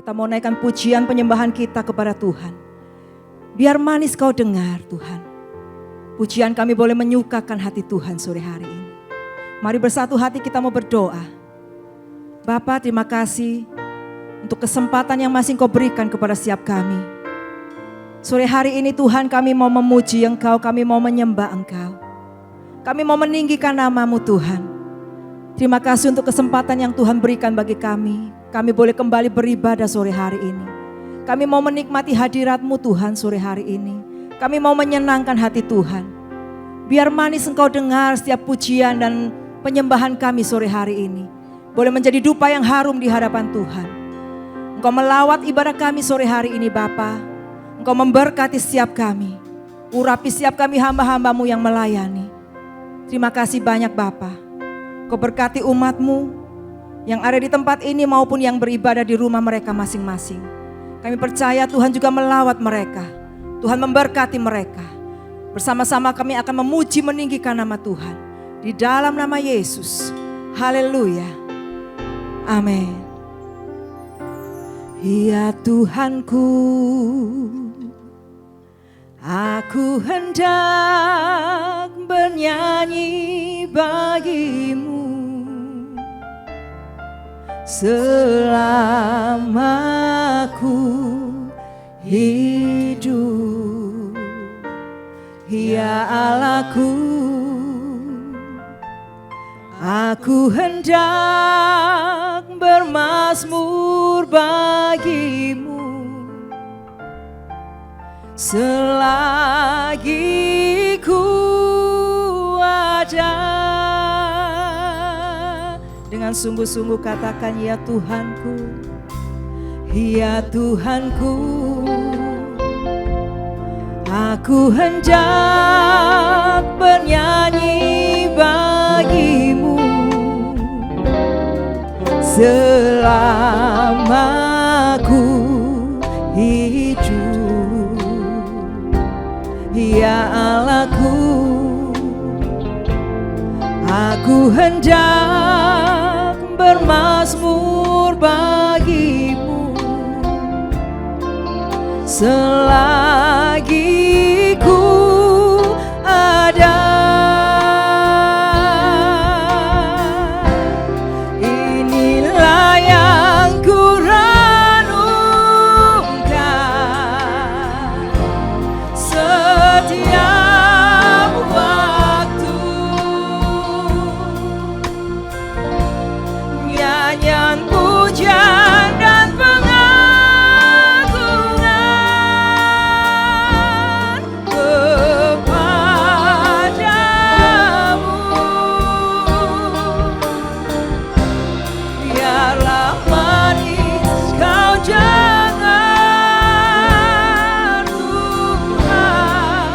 Kita mau naikkan pujian penyembahan kita kepada Tuhan. Biar manis kau dengar Tuhan. Pujian kami boleh menyukakan hati Tuhan sore hari ini. Mari bersatu hati kita mau berdoa. Bapa, terima kasih untuk kesempatan yang masih kau berikan kepada setiap kami. Sore hari ini Tuhan, kami mau memuji Engkau, kami mau menyembah Engkau. Kami mau meninggikan nama-Mu Tuhan. Terima kasih untuk kesempatan yang Tuhan berikan bagi kami. Kami boleh kembali beribadah sore hari ini. Kami mau menikmati hadirat-Mu Tuhan sore hari ini. Kami mau menyenangkan hati Tuhan. Biar manis Engkau dengar setiap pujian dan penyembahan kami sore hari ini. Boleh menjadi dupa yang harum di hadapan Tuhan. Engkau melawat ibadah kami sore hari ini Bapa. Engkau memberkati setiap kami. Urapi setiap kami hamba-hamba-Mu yang melayani. Terima kasih banyak Bapa. Kau berkati umat-Mu yang ada di tempat ini maupun yang beribadah di rumah mereka masing-masing. Kami percaya Tuhan juga melawat mereka. Tuhan memberkati mereka. Bersama-sama kami akan memuji meninggikan nama Tuhan. Di dalam nama Yesus. Haleluya. Amin. Ya Tuhanku, aku hendak bernyanyi bagimu selama aku hidup. Ya Allahku, aku hendak bermazmur bagimu selagi ku ada. Dengan sungguh-sungguh katakan, ya Tuhanku, ya Tuhanku, aku hendak bernyanyi bagimu selama ku hidup. Ya Allahku, aku hendak bermazmur bagimu selagi ku ada. Inilah yang ku renungkan setiap waktu. Nyanyian pujian dan pengagungan kepadamu. Biarlah manis kau dengar Tuhan,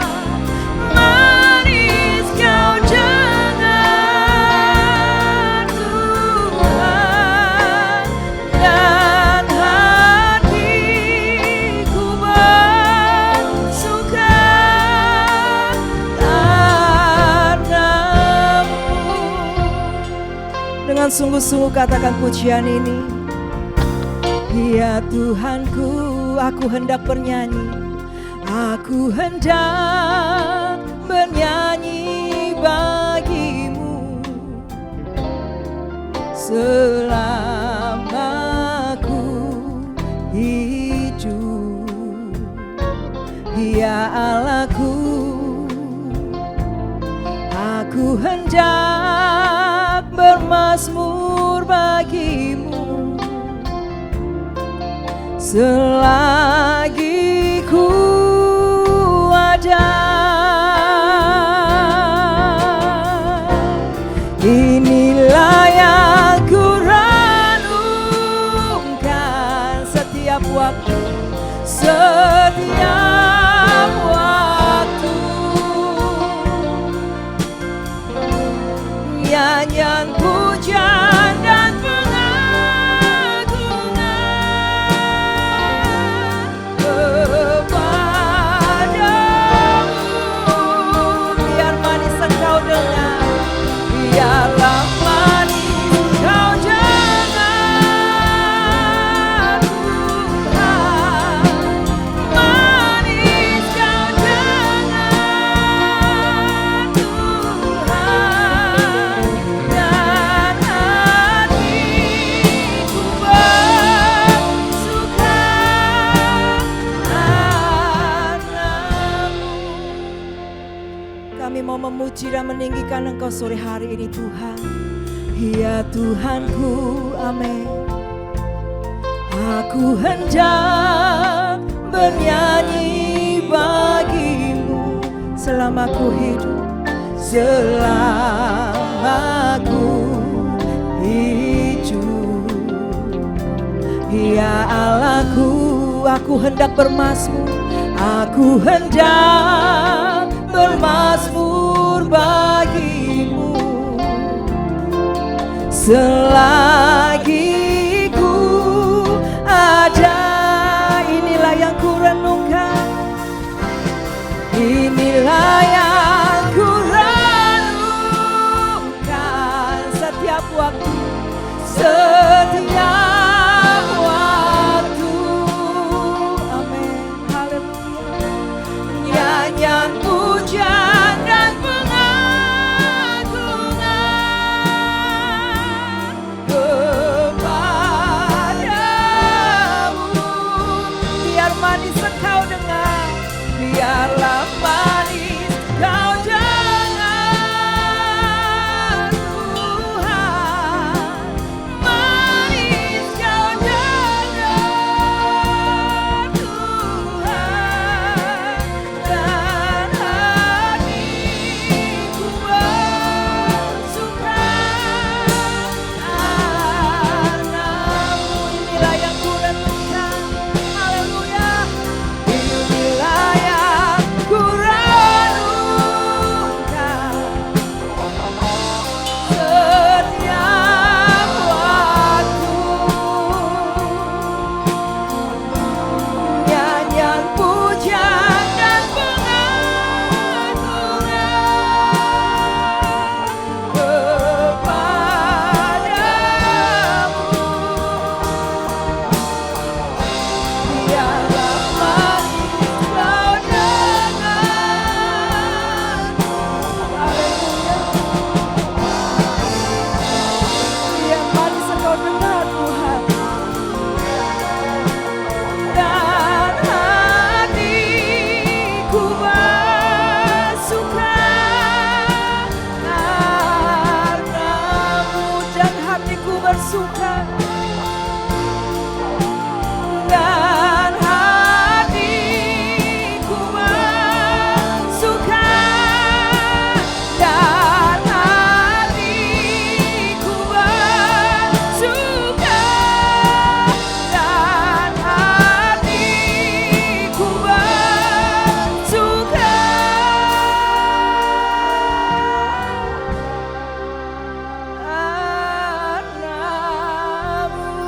manis kau dengar Tuhan, dan hatiku bersuka karenamu. Dengan sungguh-sungguh katakan pujian ini. Ya Tuhanku, aku hendak bernyanyi, aku hendak bernyanyi bagimu selama ku hidup. Ya Allahku, aku hendak bermazmur bagimu selagi ku ada. Inilah yang ku renungkan setiap waktu, setiap waktu. Nyanyian pujian dan pengagungan kepadamu. Biar manis engkau dengar, biarlah manis kau dengar memuji dan meninggikan Engkau sore hari ini Tuhan. Ya Tuhanku, amin. Aku hendak bernyanyi bagimu selama ku hidup, selama ku hidup. Ya Allahku, aku hendak bermazmur, aku hendak bermazmur bagimu selagi ku ada. Inilah yang ku renungkan, inilah yang ku renungkan setiap waktu, setiap waktu. Amin, haleluya. Nyanyian pujian dan pengagungan kepadamu. Biar manis engkau dengar, biarlah manis kau dengar Tuhan. Manis kau dengar Tuhan. Dan hatiku bersuka karena-Mu. Inilah yang ku renungkan, haleluya. Inilah yang ku renungkan setiap waktu. Nyanyian pujian dan pengagungan kepadamu. Biarlah manis kau dengar, haleluya. Biar manis engkau dengar Tuhan. Dan hatiku bersuka karena-Mu, dan hatiku bersuka, dan hatiku bersuka, dan hatiku bersuka, dan hatiku bersuka karena-Mu.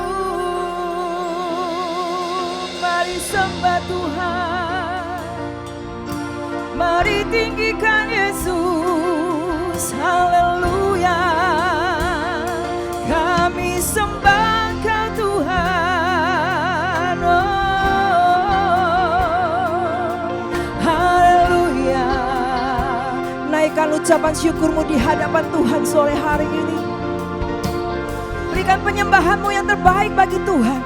Mari sembah Tuhan, mari tinggikan Yesus, haleluya. Kami sembah Kau Tuhan, haleluya. Naikkan ucapan syukurmu di hadapan Tuhan sore hari ini. Berikan penyembahanmu yang terbaik bagi Tuhan.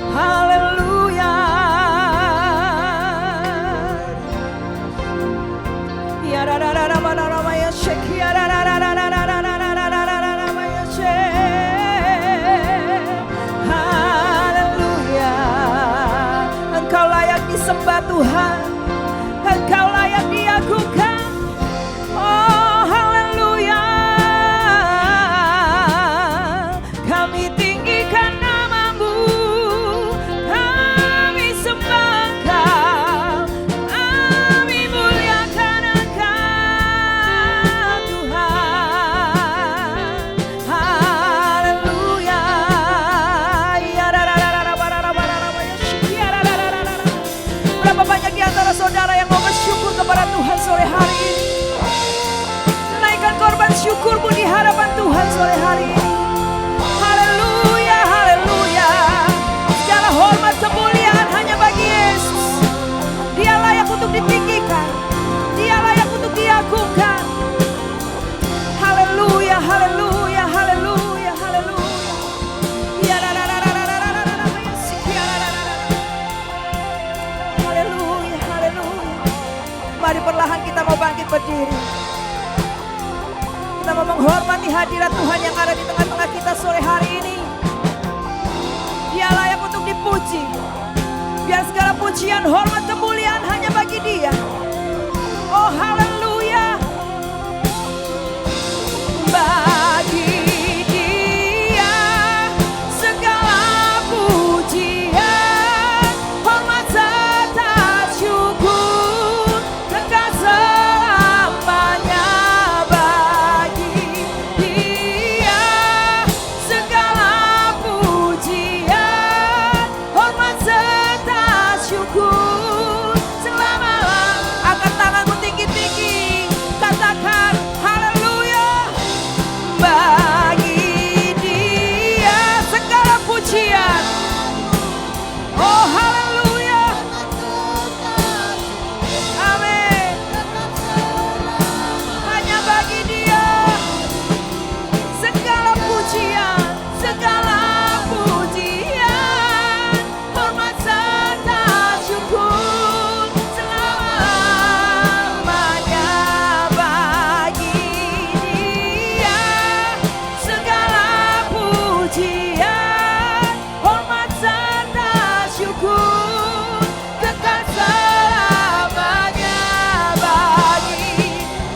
Haleluya. Haleluya. Engkau layak disembah Tuhan, Engkau layak diagungkan. Oh haleluya. Kami tinggikan nama-Mu, kami sembah Engkau, kami muliakan Engkau Tuhan. Haleluya. Berapa banyak di antara saudara yang mau bersyukur kepada Tuhan sore hari ini? Naikkan korban syukurmu di hadapan Tuhan sore hari ini. Haleluya, haleluya. Segala hormat kemuliaan hanya bagi Yesus. Dia layak untuk ditinggikan, Dia layak untuk diagungkan. Haleluya, haleluya, haleluya, haleluya. Haleluya, haleluya. hadirat Tuhan yang ada di tengah-tengah kita sore hari ini. Dia layak untuk dipuji. Biar segala pujian, hormat, kemuliaan hanya bagi Dia. Oh haleluya. Bagi Dia segala pujian, hormat serta syukur kekal selamanya. Bagi Dia segala pujian, hormat serta syukur selama-lamanya. Angkat tanganmu tinggi-tinggi, katakan haleluya. Bagi Dia segala pujian. Oh haleluya. Amin. Hanya bagi Dia segala pujian, segala pujian, hormat serta syukur selama-lamanya. Bagi Dia segala pujian, hormat serta syukur kekal selamanya. Bagi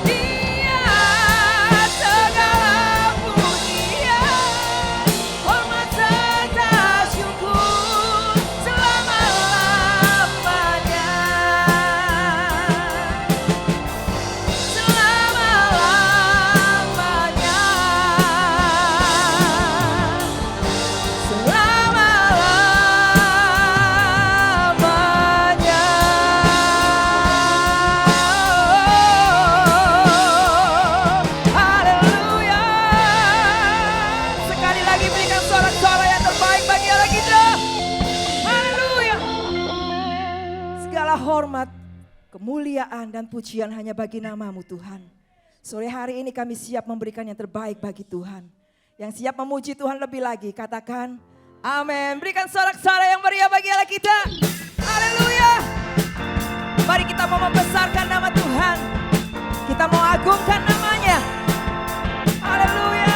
Dia segala pujian, hormat serta syukur selama-lamanya. Selama-lamanya. Selama-lamanya. Haleluya. Sekali lagi berikan sorak-sorai yang terbaik bagi Allah kita. Haleluya. Segala hormat, kemuliaan dan pujian hanya bagi nama-Mu Tuhan. Sore hari ini kami siap memberikan yang terbaik bagi Tuhan. Yang siap memuji Tuhan lebih lagi, katakan amin. Berikan sorak-sorai yang meriah bagi Allah kita. Haleluya. Mari kita mau membesarkan nama Tuhan. Kita mau agungkan namanya. Haleluya.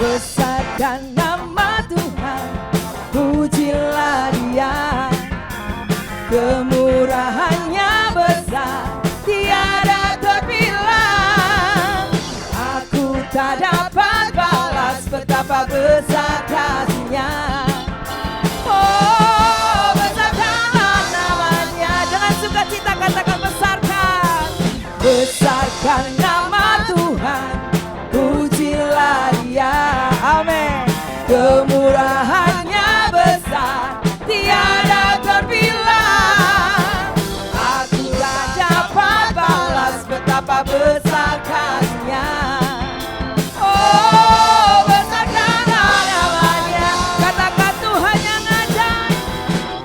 Besarkan nama Tuhan, pujilah Dia. Kemurahannya besar, tiada terbilang. Aku tak dapat balas betapa besar kasih-Nya. Oh, besarkanlah namanya. Dengan sukacita katakan besarkan. Besarkan nama Tuhan, pujilah Dia. Amin. Kemurahannya besar, tiada terbilang. Aku tak dapat balas betapa besar kasih-Nya. Oh, besarkanlah namanya. Katakan Tuhan yang ajaib,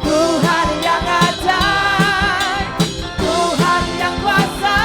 Tuhan yang ajaib, Tuhan yang kuasa.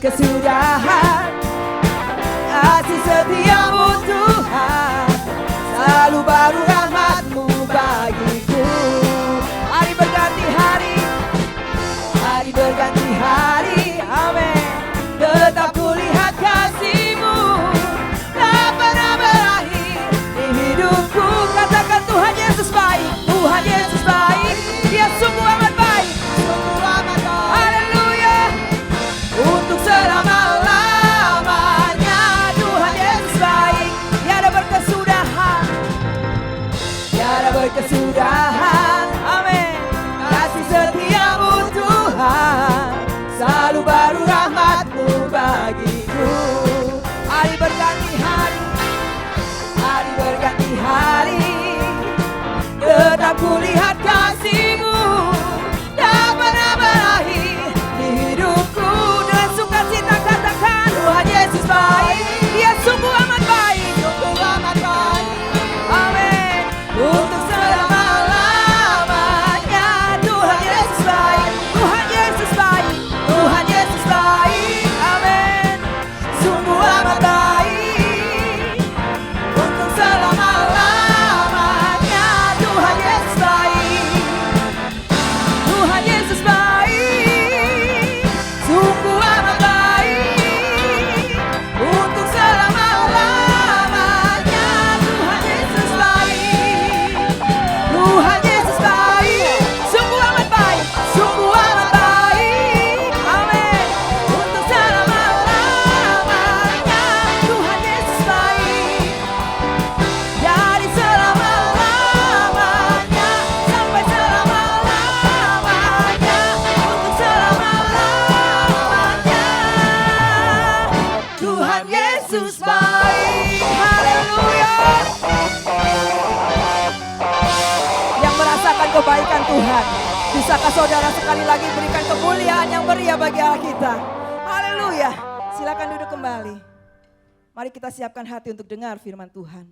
berkesudahan. Kasih setiamu Tuhan, selalu baru rahmat-Mu bagiku. Hari berganti hari, hari berganti hari, amin. Tetap kulihat kasih-Mu, tak pernah berakhir di hidupku. Katakan Tuhan Yesus baik, Tuhan Yesus baik, Dia sungguh amat baik, sungguh amat baik. Haleluya, untuk selama-lamanya Tuhan Yesus baik. Tiada berkesudahan, tiada berkesudahan, amin. Kasih setiamu Tuhan, selalu baru rahmat-Mu bagiku. Hari berganti hari, hari berganti hari, tetap kulihat kasih-Mu, tak pernah berakhir di hidupku. Dengan sukacita katakan Tuhan Yesus baik, Dia sungguh amat baik, sungguh amat baik, amin. Untuk selama-lamanya Tuhan Yesus baik, Tuhan Yesus baik, Tuhan Yesus baik, amin. Sungguh amat baik, untuk selama-lamanya Tuhan Yesus baik, Tuhan Yesus baik, sungguh amat baik, untuk selama-lamanya Tuhan Yesus baik, Tuhan Yesus baik, sungguh amat baik, sungguh amat baik, amin. Untuk selama-lamanya Tuhan Yesus baik, dari selama-lamanya sampai selama-lamanya, untuk selama-lamanya Tuhan Yesus baik. Haleluya. Yang merasakan kebaikan Tuhan, bisakah saudara sekali lagi berikan kemuliaan yang meriah bagi Allah kita? Haleluya. Silakan duduk kembali. Mari kita siapkan hati untuk dengar firman Tuhan.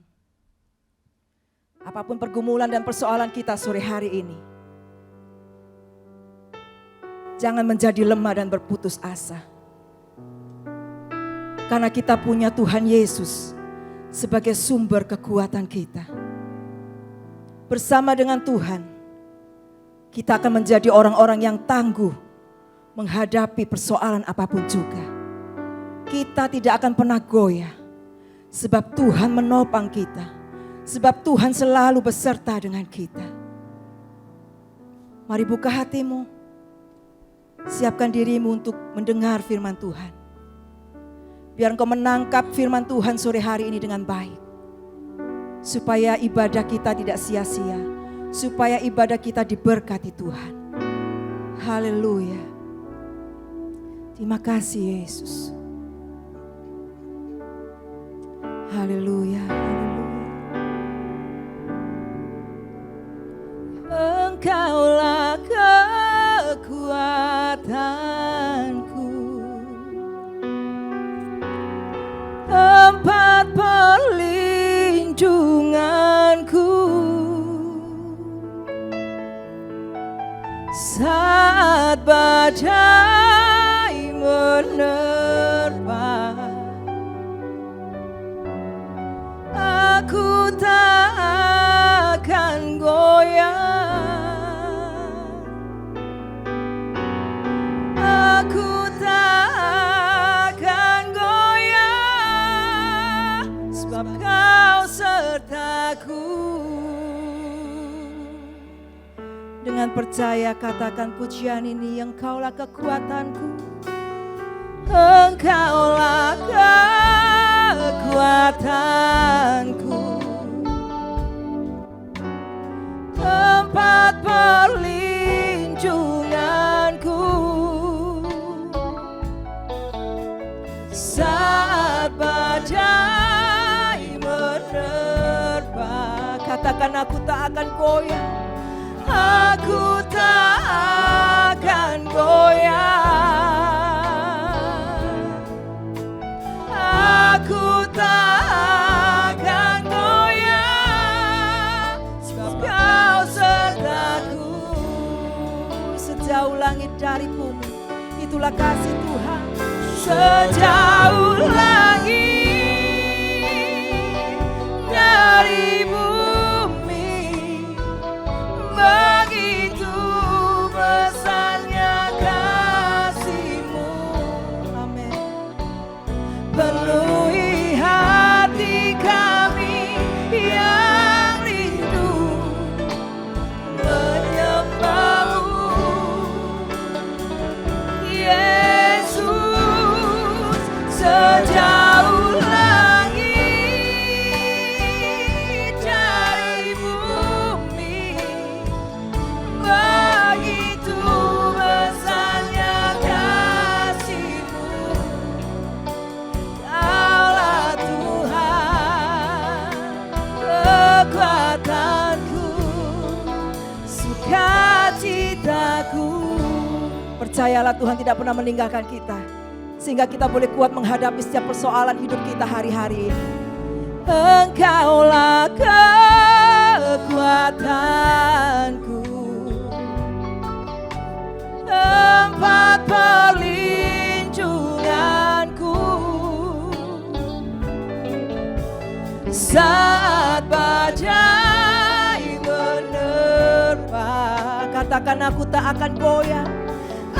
Apapun pergumulan dan persoalan kita sore hari ini, jangan menjadi lemah dan berputus asa. Karena kita punya Tuhan Yesus sebagai sumber kekuatan kita. Bersama dengan Tuhan, kita akan menjadi orang-orang yang tangguh menghadapi persoalan apapun juga. Kita tidak akan pernah goyah, sebab Tuhan menopang kita, sebab Tuhan selalu beserta dengan kita. Mari buka hatimu, siapkan dirimu untuk mendengar firman Tuhan. Biar engkau menangkap firman Tuhan sore hari ini dengan baik. Supaya ibadah kita tidak sia-sia. Supaya ibadah kita diberkati Tuhan. Haleluya. Terima kasih Yesus. Haleluya, haleluya. Engkaulah kekuatanku, tempat perlindunganku saat badai menerpa. Aku tak akan goyah, aku tak akan goyah, sebab Kau sertaku. Dengan percaya katakan pujian ini, Engkaulah kekuatanku, Engkaulah kekuatanku, tempat perlindunganku saat badai menerpa. Katakan aku tak akan goyah, aku tak akan goyah, aku tak akan goyah, sebab Kau sertaku. Sejauh langit dari bumi, itulah kasih Tuhan. sejauh langit dari bumi, begitu besarnya kasih-Mu. Amin. Penuhi hati kami yang rindu menyembah-Mu, Yesus, sejauh langit dari bumi, begitu besarnya kasih-Mu. Kaulah Tuhan, kekuatanku, sukacitaku. Percayalah Tuhan tidak pernah meninggalkan kita, sehingga kita boleh kuat menghadapi setiap persoalan hidup kita hari-hari ini. Engkaulah kekuatanku, tempat perlindunganku, saat badai menerpa. Katakan, aku tak akan goyah.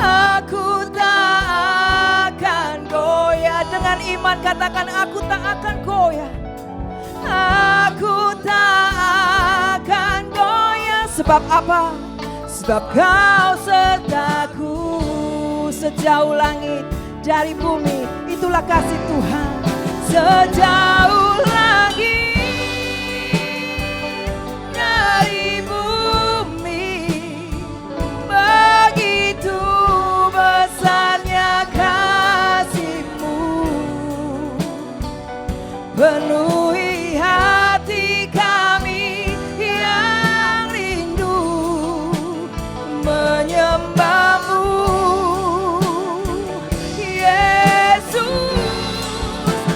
Aku tak akan goyah. Dengan iman katakan, aku tak akan goyah. Aku tak akan goyah. Sebab apa? Sebab Kau sertaku sejauh langit dari bumi. Itulah kasih Tuhan. Sejauh langit dari bumi, begitu besarnya kasih-Mu. Penuhi hati kami yang rindu menyembah-Mu, Yesus,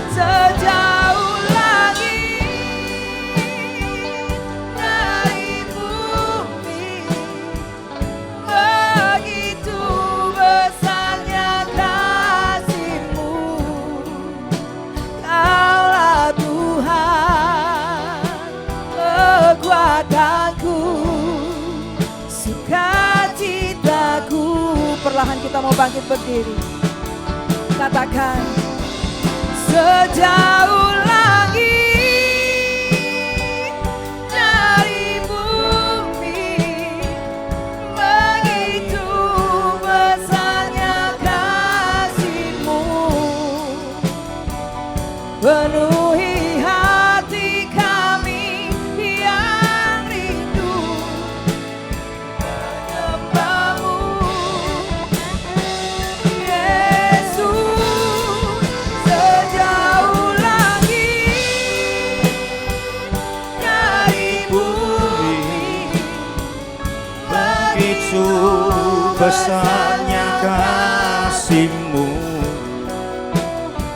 sejauh langit dari bumi, begitu besarnya kasih-Mu. Kaulah Tuhan, kekuatanku, sukacitaku. Perlahan kita mau bangkit berdiri. Katakan, sejauh langit dari bumi, begitu besarnya kasih-Mu. Penuhi hati kami yang rindu menyembah-Mu, Yesus, sejauh langit dari bumi, Begitu besarnya kasih-Mu.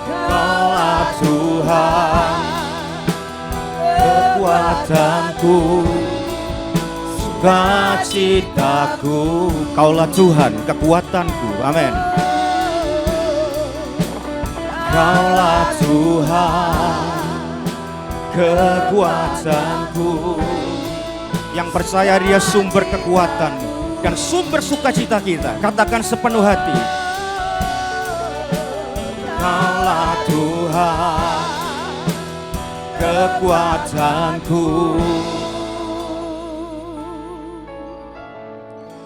Kaulah Tuhan, kekuatanku, sukacitaku. Kaulah Tuhan, kekuatanku. Amin. Kaulah Tuhan, kekuatanku. Yang percaya Dia sumber kekuatan dan sumber sukacita kita. Katakan sepenuh hati. Kaulah Tuhan, kekuatanku,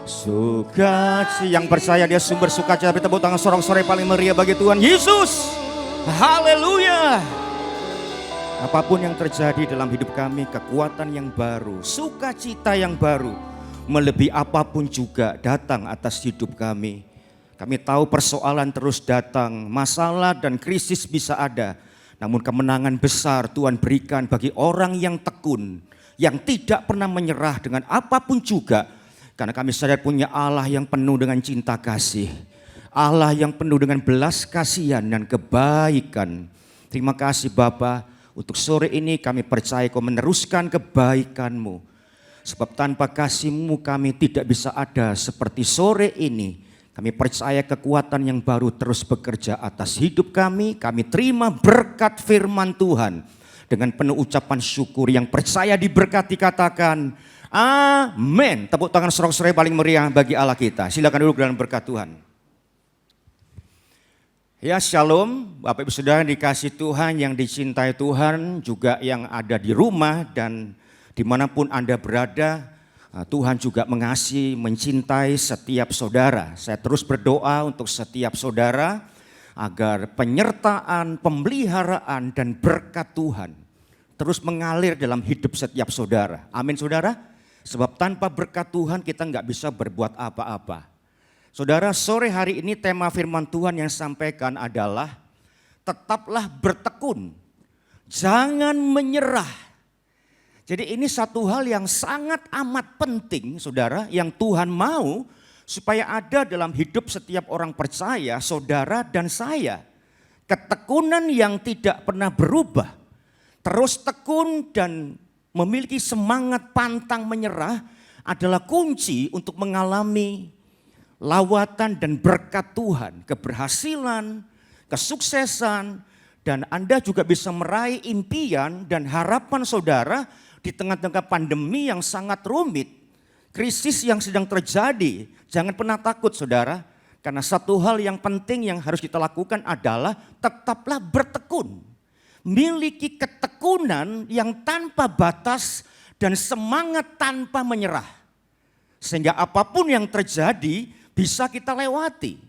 sukacita. Yang percaya Dia sumber sukacita, beri tepuk tangan sorak-sorai paling meriah bagi Tuhan Yesus. Haleluya. Apapun yang terjadi dalam hidup kami, kekuatan yang baru, sukacita yang baru, melebihi apapun juga datang atas hidup kami. Kami tahu persoalan terus datang, masalah dan krisis bisa ada. Namun kemenangan besar Tuhan berikan bagi orang yang tekun, yang tidak pernah menyerah dengan apapun juga. Karena kami sadar punya Allah yang penuh dengan cinta kasih. Allah yang penuh dengan belas kasihan dan kebaikan. Terima kasih Bapa, untuk sore ini kami percaya Kau meneruskan kebaikan-Mu. Sebab tanpa kasih-Mu kami tidak bisa ada seperti sore ini. Kami percaya kekuatan yang baru terus bekerja atas hidup kami. Kami terima berkat firman Tuhan dengan penuh ucapan syukur. Yang percaya diberkati katakan amin. Tepuk tangan sorak-sorai paling meriah bagi Allah kita. Silakan duduk dalam berkat Tuhan. Ya, shalom Bapak Ibu Saudara dikasih Tuhan, yang dicintai Tuhan, juga yang ada di rumah dan dimanapun Anda berada. Tuhan juga mengasihi, mencintai setiap saudara. Saya terus berdoa untuk setiap saudara agar penyertaan, pemeliharaan dan berkat Tuhan terus mengalir dalam hidup setiap saudara. Amin saudara. Sebab tanpa berkat Tuhan kita nggak bisa berbuat apa-apa. Saudara, sore hari ini tema firman Tuhan yang sampaikan adalah tetaplah bertekun, jangan menyerah. Jadi ini satu hal yang sangat amat penting saudara, yang Tuhan mau supaya ada dalam hidup setiap orang percaya, saudara dan saya. Ketekunan yang tidak pernah berubah, terus tekun dan memiliki semangat pantang menyerah adalah kunci untuk mengalami lawatan dan berkat Tuhan, keberhasilan, kesuksesan, dan Anda juga bisa meraih impian dan harapan saudara di tengah-tengah pandemi yang sangat rumit, krisis yang sedang terjadi. Jangan pernah takut saudara, karena satu hal yang penting yang harus kita lakukan adalah tetaplah bertekun. Miliki ketekunan yang tanpa batas dan semangat tanpa menyerah. Sehingga apapun yang terjadi bisa kita lewati.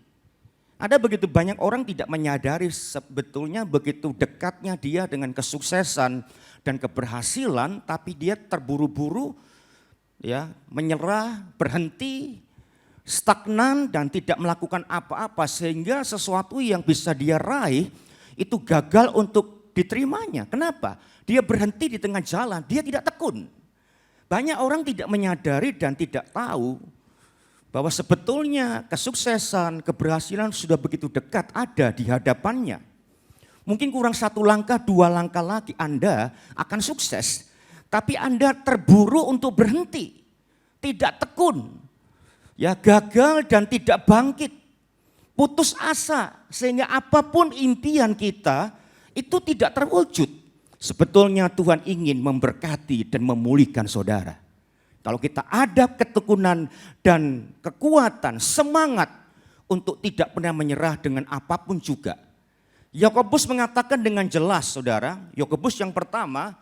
Ada begitu banyak orang tidak menyadari sebetulnya begitu dekatnya dia dengan kesuksesan dan keberhasilan, tapi dia terburu-buru ya, menyerah, berhenti, stagnan dan tidak melakukan apa-apa, sehingga sesuatu yang bisa dia raih itu gagal untuk diterimanya. Kenapa? Dia berhenti di tengah jalan, dia tidak tekun. Banyak orang tidak menyadari dan tidak tahu bahwa sebetulnya kesuksesan, keberhasilan sudah begitu dekat ada di hadapannya. Mungkin kurang satu langkah, dua langkah lagi Anda akan sukses. Tapi Anda terburu untuk berhenti, tidak tekun, ya gagal dan tidak bangkit, putus asa, sehingga apapun impian kita itu tidak terwujud. Sebetulnya Tuhan ingin memberkati dan memulihkan saudara. Kalau kita ada ketekunan dan kekuatan, semangat untuk tidak pernah menyerah dengan apapun juga. Yakobus mengatakan dengan jelas saudara, Yakobus yang pertama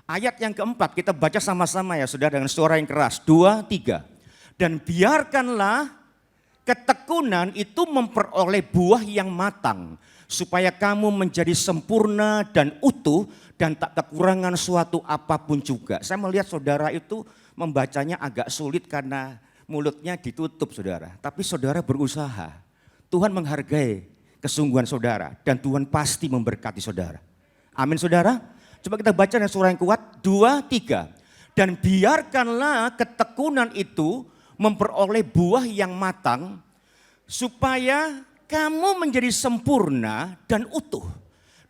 ayat yang keempat, kita baca sama-sama ya saudara dengan suara yang keras, 2, 3. Dan biarkanlah ketekunan itu memperoleh buah yang matang, supaya kamu menjadi sempurna dan utuh dan tak kekurangan suatu apapun juga. Saya melihat saudara itu membacanya agak sulit karena mulutnya ditutup saudara. Tapi saudara berusaha, Tuhan menghargai kesungguhan saudara dan Tuhan pasti memberkati saudara. Amin saudara. Coba kita baca dengan suara yang kuat, 2, 3. Dan biarkanlah ketekunan itu memperoleh buah yang matang, supaya kamu menjadi sempurna dan utuh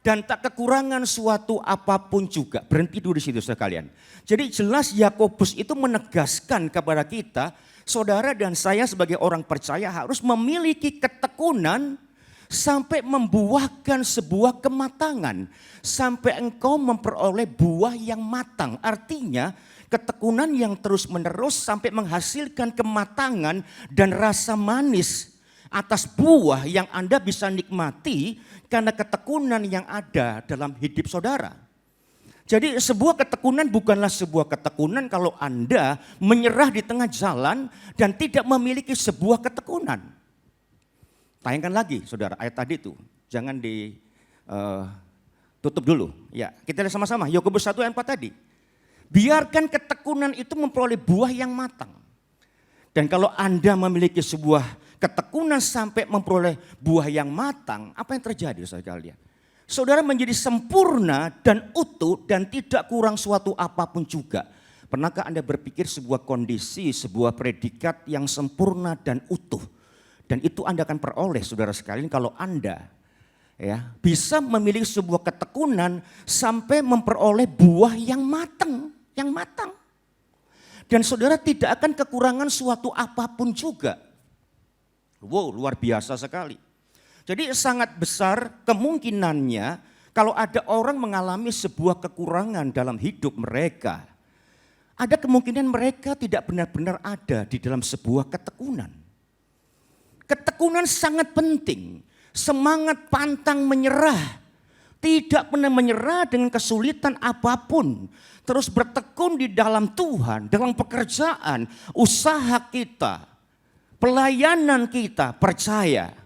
dan tak kekurangan suatu apapun juga. Berhenti dulu di situ sekalian. Jadi jelas Yakobus itu menegaskan kepada kita, saudara dan saya sebagai orang percaya harus memiliki ketekunan sampai membuahkan sebuah kematangan, sampai engkau memperoleh buah yang matang. Artinya ketekunan yang terus menerus sampai menghasilkan kematangan dan rasa manis atas buah yang Anda bisa nikmati karena ketekunan yang ada dalam hidup saudara. Jadi sebuah ketekunan bukanlah sebuah ketekunan kalau Anda menyerah di tengah jalan dan tidak memiliki sebuah ketekunan. Tayangkan lagi saudara ayat tadi itu, jangan ditutup dulu. Ya, kita lihat sama-sama Yakobus 1 ayat 4 tadi. Biarkan ketekunan itu memperoleh buah yang matang. Dan kalau Anda memiliki sebuah ketekunan sampai memperoleh buah yang matang, apa yang terjadi saudara kalian? Saudara menjadi sempurna dan utuh dan tidak kurang suatu apapun juga. Pernahkah Anda berpikir sebuah kondisi, sebuah predikat yang sempurna dan utuh? Dan itu Anda akan peroleh saudara sekalian kalau Anda ya bisa memiliki sebuah ketekunan sampai memperoleh buah yang matang, Dan saudara tidak akan kekurangan suatu apapun juga. Wow, luar biasa sekali. Jadi sangat besar kemungkinannya kalau ada orang mengalami sebuah kekurangan dalam hidup mereka, ada kemungkinan mereka tidak benar-benar ada di dalam sebuah ketekunan. Ketekunan sangat penting, semangat pantang menyerah, tidak pernah menyerah dengan kesulitan apapun. Terus bertekun di dalam Tuhan, dalam pekerjaan, usaha kita, pelayanan kita, percaya.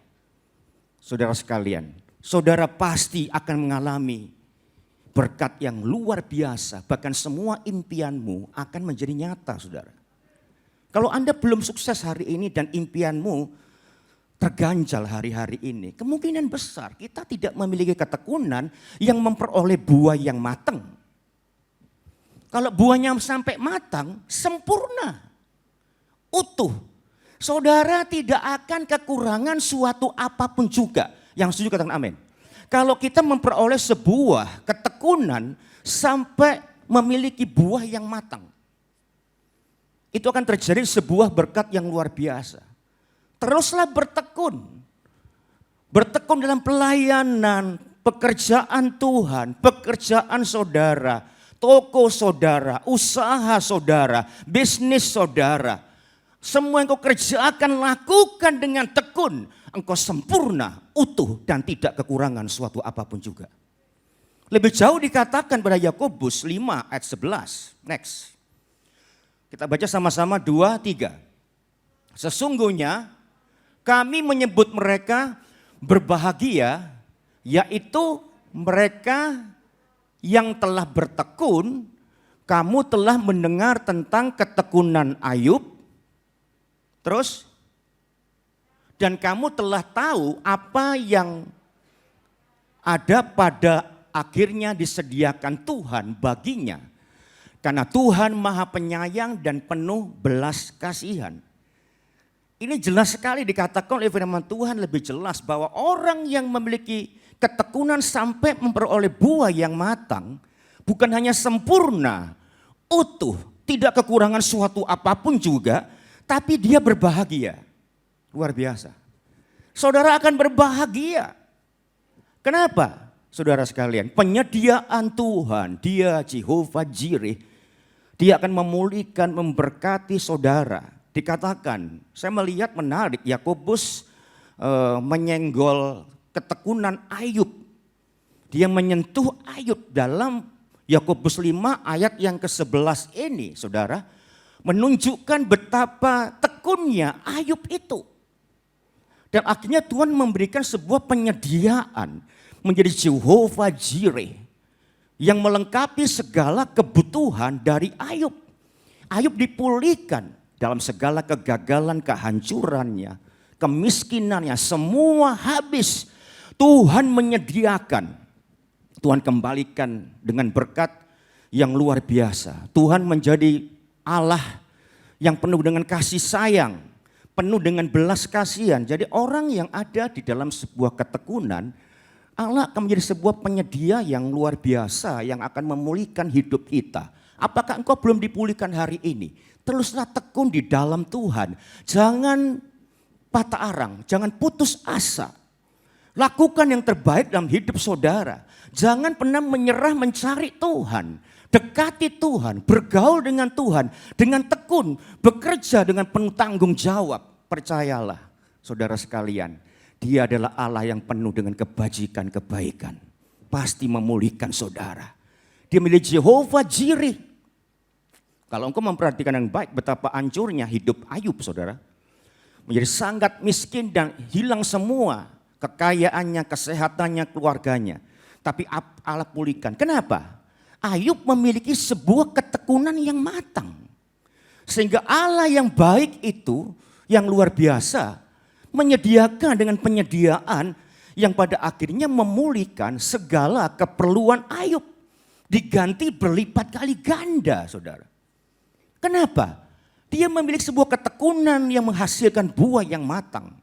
Saudara sekalian, saudara pasti akan mengalami berkat yang luar biasa. Bahkan semua impianmu akan menjadi nyata, saudara. Kalau Anda belum sukses hari ini dan impianmu terganjal hari-hari ini, kemungkinan besar kita tidak memiliki ketekunan yang memperoleh buah yang matang. Kalau buahnya sampai matang, sempurna, utuh, saudara tidak akan kekurangan suatu apapun juga. Yang setuju katakan amin. Kalau kita memperoleh sebuah ketekunan sampai memiliki buah yang matang, itu akan terjadi sebuah berkat yang luar biasa. Teruslah bertekun. Bertekun dalam pelayanan, pekerjaan Tuhan, pekerjaan saudara, toko saudara, usaha saudara, bisnis saudara. Semua yang kau kerjakan lakukan dengan tekun. Engkau sempurna, utuh dan tidak kekurangan suatu apapun juga. Lebih jauh dikatakan pada Yakobus 5 ayat 11. Next. Kita baca sama-sama 2, 3. Sesungguhnya kami menyebut mereka berbahagia, yaitu mereka yang telah bertekun. Kamu telah mendengar tentang ketekunan Ayub. Terus, dan kamu telah tahu apa yang ada pada akhirnya disediakan Tuhan baginya. Karena Tuhan Maha Penyayang dan penuh belas kasihan. Ini jelas sekali dikatakan oleh firman Tuhan, lebih jelas bahwa orang yang memiliki ketekunan sampai memperoleh buah yang matang, bukan hanya sempurna, utuh, tidak kekurangan suatu apapun juga, tapi dia berbahagia. Luar biasa. Saudara akan berbahagia. Kenapa? Saudara sekalian, penyediaan Tuhan, dia Jehovah Jireh, dia akan memulihkan, memberkati saudara. Dikatakan, saya melihat menarik, Yakobus menyenggol ketekunan Ayub. Dia menyentuh Ayub dalam Yakobus 5 ayat yang ke-11 ini, saudara, menunjukkan betapa tekunnya Ayub itu. Dan akhirnya Tuhan memberikan sebuah penyediaan menjadi Jehovah Jireh yang melengkapi segala kebutuhan dari Ayub. Ayub dipulihkan dalam segala kegagalan, kehancurannya, kemiskinannya, semua habis. Tuhan menyediakan, Tuhan kembalikan dengan berkat yang luar biasa. Tuhan menjadi Allah yang penuh dengan kasih sayang, penuh dengan belas kasihan. Jadi orang yang ada di dalam sebuah ketekunan, Allah akan menjadi sebuah penyedia yang luar biasa yang akan memulihkan hidup kita. Apakah engkau belum dipulihkan hari ini? Teruslah tekun di dalam Tuhan. Jangan patah arang, jangan putus asa. Lakukan yang terbaik dalam hidup saudara. Jangan pernah menyerah mencari Tuhan. Dekati Tuhan, bergaul dengan Tuhan, dengan tekun, bekerja dengan penuh tanggung jawab. Percayalah saudara sekalian, Dia adalah Allah yang penuh dengan kebajikan, kebaikan. Pasti memulihkan saudara. Dia milik Jehovah Jireh. Kalau engkau memperhatikan yang baik betapa hancurnya hidup Ayub, saudara. Menjadi sangat miskin dan hilang semua kekayaannya, kesehatannya, keluarganya. Tapi Allah pulihkan. Kenapa? Ayub memiliki sebuah ketekunan yang matang. Sehingga Allah yang baik itu, yang luar biasa, menyediakan dengan penyediaan yang pada akhirnya memulihkan segala keperluan Ayub. Diganti berlipat kali ganda, saudara. Kenapa? Dia memiliki sebuah ketekunan yang menghasilkan buah yang matang.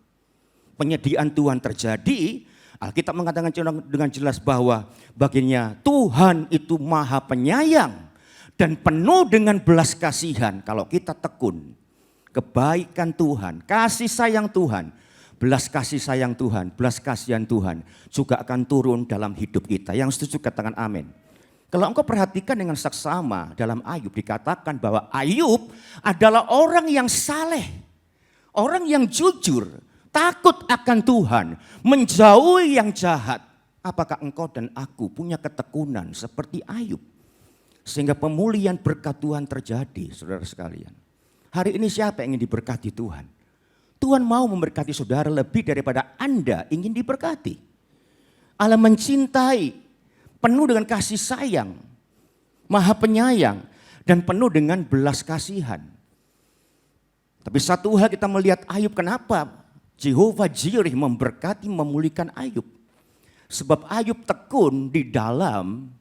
Penyediaan Tuhan terjadi, Alkitab mengatakan dengan jelas bahwa baginya Tuhan itu Maha Penyayang dan penuh dengan belas kasihan. Kalau kita tekun, kebaikan Tuhan, kasih sayang Tuhan belas kasih sayang Tuhan, belas kasihan Tuhan juga akan turun dalam hidup kita. Yang setuju katakan amin. Kalau engkau perhatikan dengan saksama dalam Ayub dikatakan bahwa Ayub adalah orang yang saleh, orang yang jujur, takut akan Tuhan, menjauhi yang jahat. Apakah engkau dan aku punya ketekunan seperti Ayub? Sehingga pemulihan berkat Tuhan terjadi, saudara sekalian. Hari ini siapa yang ingin diberkati Tuhan? Tuhan mau memberkati saudara lebih daripada Anda ingin diberkati. Allah mencintai, penuh dengan kasih sayang, maha penyayang, dan penuh dengan belas kasihan. Tapi satu hal kita melihat Ayub, kenapa Jehovah Jireh memberkati, memulihkan Ayub. Sebab Ayub tekun di dalam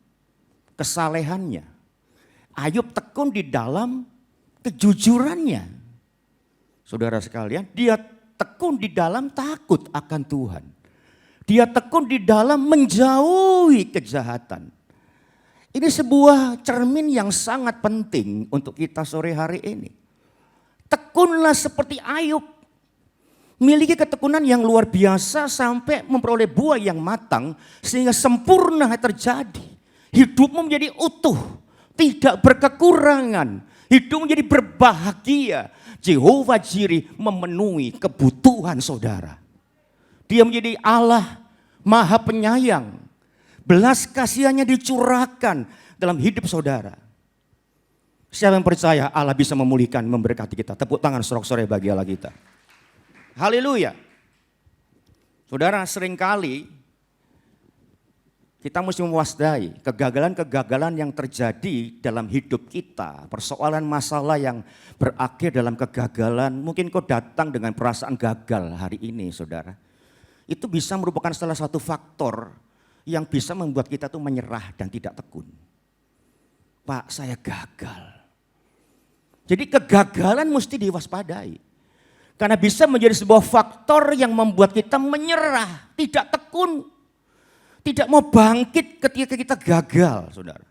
kesalehannya. Ayub tekun di dalam kejujurannya. Saudara sekalian, dia tekun di dalam takut akan Tuhan. Dia tekun di dalam menjauhi kejahatan. Ini sebuah cermin yang sangat penting untuk kita sore hari ini. Tekunlah seperti Ayub. Miliki ketekunan yang luar biasa sampai memperoleh buah yang matang sehingga sempurna terjadi. Hidupmu menjadi utuh, tidak berkekurangan. Hidupmu menjadi berbahagia. Jehovah Jireh memenuhi kebutuhan saudara. Dia menjadi Allah maha penyayang. Belas kasihannya dicurahkan dalam hidup saudara. Siapa yang percaya Allah bisa memulihkan, memberkati kita? Tepuk tangan sorak-sorai bagi Allah kita. Haleluya. Saudara, seringkali kita mesti mewaspadai kegagalan-kegagalan yang terjadi dalam hidup kita. Persoalan masalah yang berakhir dalam kegagalan. Mungkin kau datang dengan perasaan gagal hari ini, saudara. Itu bisa merupakan salah satu faktor yang bisa membuat kita tuh menyerah dan tidak tekun. Pak, saya gagal. Jadi kegagalan mesti diwaspadai. Karena bisa menjadi sebuah faktor yang membuat kita menyerah, tidak tekun, tidak mau bangkit ketika kita gagal, saudara.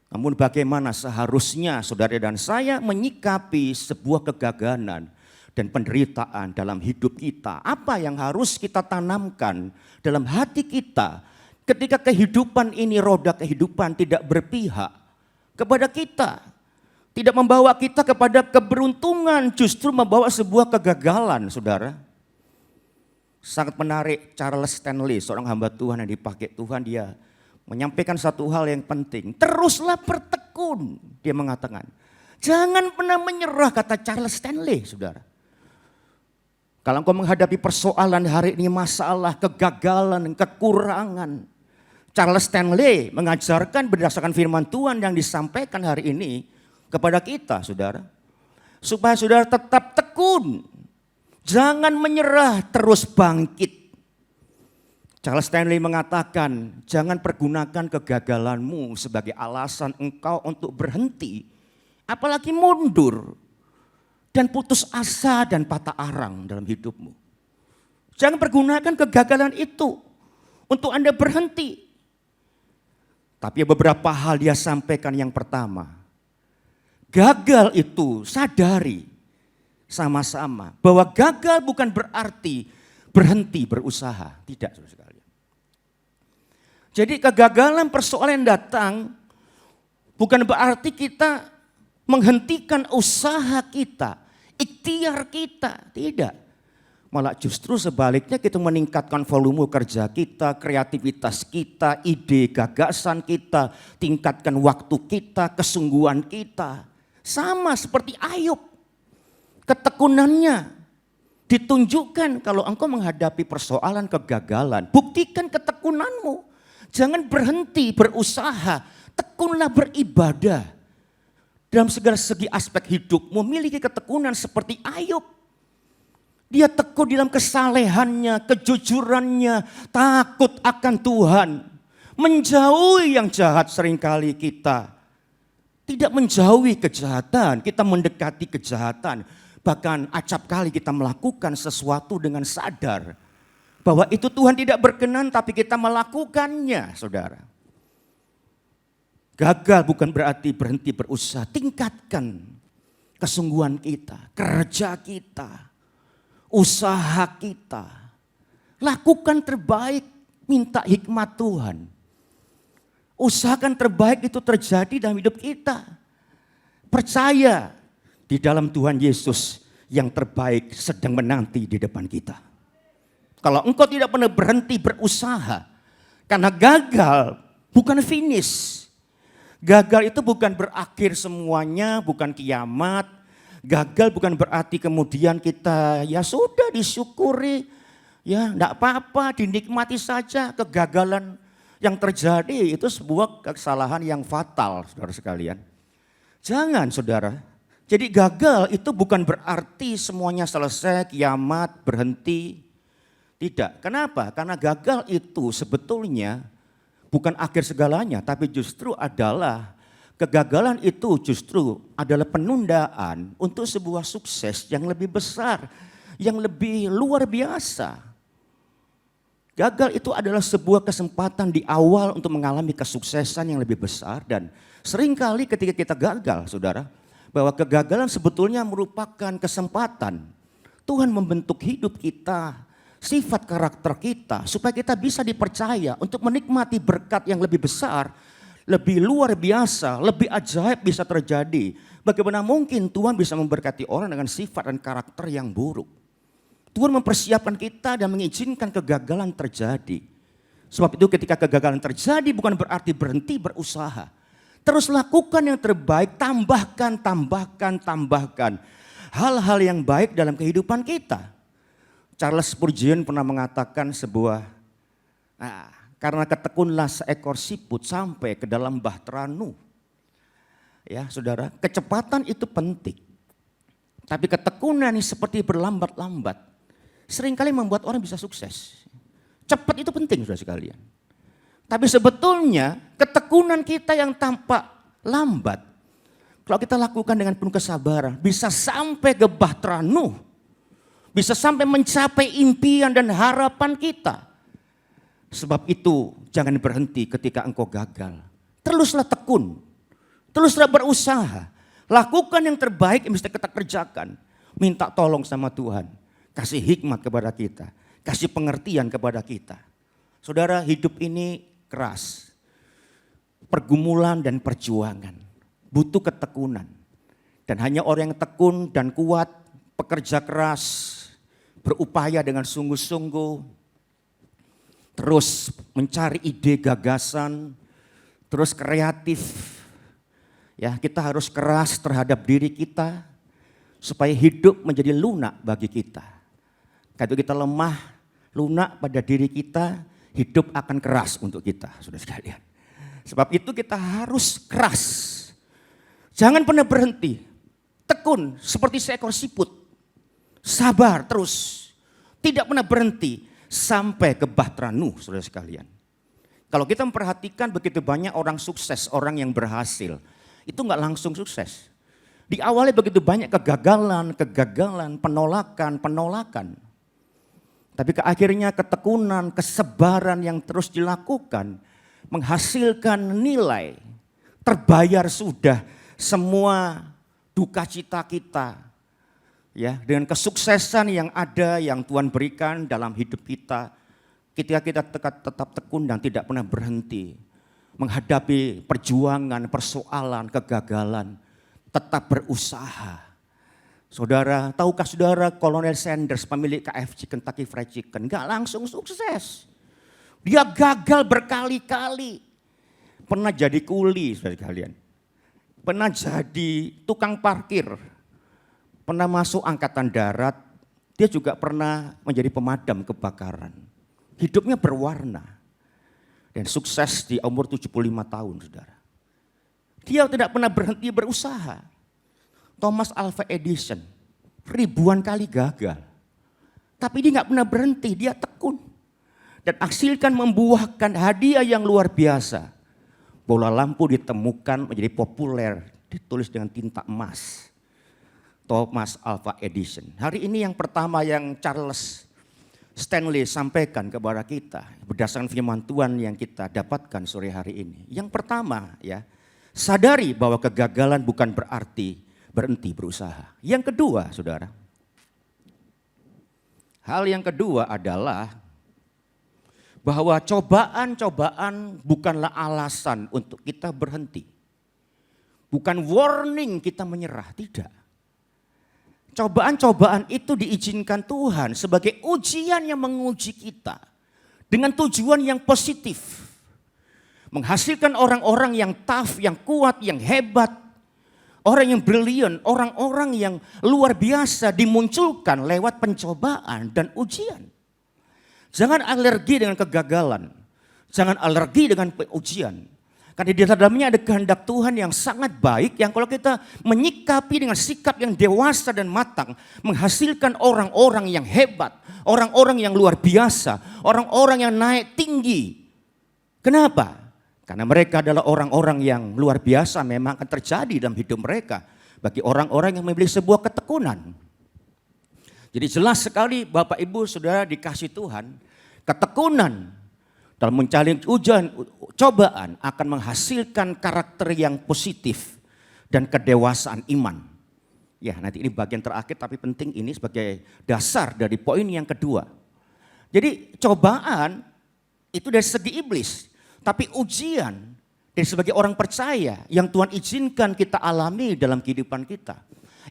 Namun bagaimana seharusnya saudara dan saya menyikapi sebuah kegagalan dan penderitaan dalam hidup kita? Apa yang harus kita tanamkan dalam hati kita ketika kehidupan ini, roda kehidupan tidak berpihak kepada kita? Tidak membawa kita kepada keberuntungan, justru membawa sebuah kegagalan, saudara. Sangat menarik Charles Stanley, seorang hamba Tuhan yang dipakai Tuhan, dia menyampaikan satu hal yang penting. Teruslah bertekun, dia mengatakan. Jangan pernah menyerah, kata Charles Stanley, saudara. Kalau engkau menghadapi persoalan hari ini, masalah, kegagalan, kekurangan. Charles Stanley mengajarkan berdasarkan firman Tuhan yang disampaikan hari ini kepada kita, saudara. Supaya saudara tetap tekun. Jangan menyerah, terus bangkit. Charles Stanley mengatakan, jangan pergunakan kegagalanmu sebagai alasan engkau untuk berhenti. Apalagi mundur. Dan putus asa dan patah arang dalam hidupmu. Jangan pergunakan kegagalan itu untuk Anda berhenti. Tapi beberapa hal dia sampaikan. Yang pertama, gagal itu sadari sama-sama bahwa gagal bukan berarti berhenti berusaha. Tidak, saudara sekalian. Jadi kegagalan persoalan yang datang bukan berarti kita menghentikan usaha kita, ikhtiar kita. Tidak. Malah justru sebaliknya kita meningkatkan volume kerja kita, kreativitas kita, ide, gagasan kita, tingkatkan waktu kita, kesungguhan kita. Sama seperti Ayub, ketekunannya ditunjukkan kalau engkau menghadapi persoalan kegagalan. Buktikan ketekunanmu, jangan berhenti berusaha, tekunlah beribadah. Dalam segala segi aspek hidupmu, miliki ketekunan seperti Ayub. Dia tekun dalam kesalehannya, kejujurannya, takut akan Tuhan. Menjauhi yang jahat seringkali kita. Tidak menjauhi kejahatan, kita mendekati kejahatan. Bahkan acap kali kita melakukan sesuatu dengan sadar bahwa itu Tuhan tidak berkenan, tapi kita melakukannya, saudara. Gagal bukan berarti berhenti berusaha, tingkatkan kesungguhan kita, kerja kita, usaha kita. Lakukan terbaik, minta hikmat Tuhan. Usahakan terbaik itu terjadi dalam hidup kita. Percaya di dalam Tuhan Yesus yang terbaik sedang menanti di depan kita. Kalau engkau tidak pernah berhenti berusaha, karena gagal bukan finish. Gagal itu bukan berakhir semuanya, bukan kiamat. Gagal bukan berarti kemudian kita ya sudah disyukuri, ya enggak apa-apa, dinikmati saja. Kegagalan yang terjadi itu sebuah kesalahan yang fatal, saudara sekalian. Jangan, saudara. Jadi gagal itu bukan berarti semuanya selesai, kiamat, berhenti. Tidak. Kenapa? Karena gagal itu sebetulnya bukan akhir segalanya, tapi justru adalah kegagalan itu justru adalah penundaan untuk sebuah sukses yang lebih besar, yang lebih luar biasa. Gagal itu adalah sebuah kesempatan di awal untuk mengalami kesuksesan yang lebih besar, dan seringkali ketika kita gagal, saudara, bahwa kegagalan sebetulnya merupakan kesempatan Tuhan membentuk hidup kita, sifat karakter kita, supaya kita bisa dipercaya untuk menikmati berkat yang lebih besar, lebih luar biasa, lebih ajaib bisa terjadi. Bagaimana mungkin Tuhan bisa memberkati orang dengan sifat dan karakter yang buruk? Tuhan mempersiapkan kita dan mengizinkan kegagalan terjadi. Sebab itu ketika kegagalan terjadi bukan berarti berhenti berusaha. Terus lakukan yang terbaik, tambahkan hal-hal yang baik dalam kehidupan kita. Charles Spurgeon pernah mengatakan karena ketekunlah seekor siput sampai ke dalam bahtera Nuh. Ya, saudara, kecepatan itu penting. Tapi ketekunan ini seperti berlambat-lambat seringkali membuat orang bisa sukses. Cepat itu penting, saudara sekalian. Tapi sebetulnya ketekunan kita yang tampak lambat, kalau kita lakukan dengan penuh kesabaran, bisa sampai ke bahtera Nuh, bisa sampai mencapai impian dan harapan kita. Sebab itu jangan berhenti ketika engkau gagal. Teruslah tekun, teruslah berusaha. Lakukan yang terbaik yang mesti kita kerjakan. Minta tolong sama Tuhan, kasih hikmat kepada kita, kasih pengertian kepada kita. Saudara, hidup ini keras, pergumulan dan perjuangan, butuh ketekunan. Dan hanya orang yang tekun dan kuat, pekerja keras, berupaya dengan sungguh-sungguh, terus mencari ide gagasan, terus kreatif. Ya, kita harus keras terhadap diri kita supaya hidup menjadi lunak bagi kita. Kalau kita lemah, lunak pada diri kita, hidup akan keras untuk kita, saudara sekalian. Sebab itu kita harus keras. Jangan pernah berhenti. Tekun seperti seekor siput. Sabar terus. Tidak pernah berhenti sampai ke bahtera Nuh, saudara sekalian. Kalau kita memperhatikan begitu banyak orang sukses, orang yang berhasil, itu enggak langsung sukses. Diawali begitu banyak kegagalan, penolakan. Tapi akhirnya ketekunan, kesabaran yang terus dilakukan menghasilkan nilai. Terbayar sudah semua duka cita kita. Ya, dengan kesuksesan yang ada yang Tuhan berikan dalam hidup kita. Ketika kita tetap tekun dan tidak pernah berhenti menghadapi perjuangan, persoalan, kegagalan, tetap berusaha. Saudara, tahukah saudara Kolonel Sanders, pemilik KFC, Kentucky Fried Chicken, gak langsung sukses. Dia gagal berkali-kali. Pernah jadi kuli, saudara sekalian. Pernah jadi tukang parkir. Pernah masuk angkatan darat. Dia juga pernah menjadi pemadam kebakaran. Hidupnya berwarna. Dan sukses di umur 75 tahun, saudara. Dia tidak pernah berhenti berusaha. Thomas Alva Edison ribuan kali gagal. Tapi dia gak pernah berhenti, dia tekun. Dan hasilkan membuahkan hadiah yang luar biasa. Bola lampu ditemukan menjadi populer, ditulis dengan tinta emas. Thomas Alva Edison. Hari ini yang pertama yang Charles Stanley sampaikan kepada kita berdasarkan firman Tuhan yang kita dapatkan sore hari ini. Yang pertama ya, sadari bahwa kegagalan bukan berarti berhenti berusaha. Yang kedua, saudara, Hal yang kedua adalah bahwa cobaan-cobaan bukanlah alasan untuk kita berhenti. Bukan warning kita menyerah, tidak. Cobaan-cobaan itu diizinkan Tuhan sebagai ujian yang menguji kita dengan tujuan yang positif. Menghasilkan orang-orang yang tough, yang kuat, yang hebat. Orang yang brilian, orang-orang yang luar biasa dimunculkan lewat pencobaan dan ujian. Jangan alergi dengan kegagalan. Jangan alergi dengan ujian. Karena di dalamnya ada kehendak Tuhan yang sangat baik. Yang kalau kita menyikapi dengan sikap yang dewasa dan matang. Menghasilkan orang-orang yang hebat. Orang-orang yang luar biasa. Orang-orang yang naik tinggi. Kenapa? Karena mereka adalah orang-orang yang luar biasa memang akan terjadi dalam hidup mereka. Bagi orang-orang yang memiliki sebuah ketekunan. Jadi jelas sekali Bapak Ibu Saudara dikasih Tuhan. Ketekunan dalam mencari ujian, cobaan akan menghasilkan karakter yang positif. Dan kedewasaan iman. Ya nanti ini bagian terakhir tapi penting ini sebagai dasar dari poin yang kedua. Jadi cobaan itu dari segi iblis. Tapi ujian dan sebagai orang percaya yang Tuhan izinkan kita alami dalam kehidupan kita.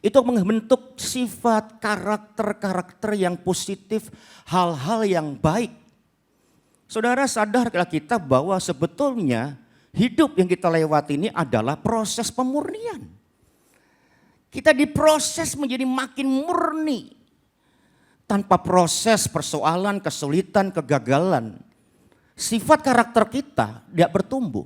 Itu membentuk sifat karakter-karakter yang positif, hal-hal yang baik. Saudara sadarlah kita bahwa sebetulnya hidup yang kita lewati ini adalah proses pemurnian. Kita diproses menjadi makin murni. Tanpa proses persoalan, kesulitan, kegagalan. Sifat karakter kita tidak bertumbuh.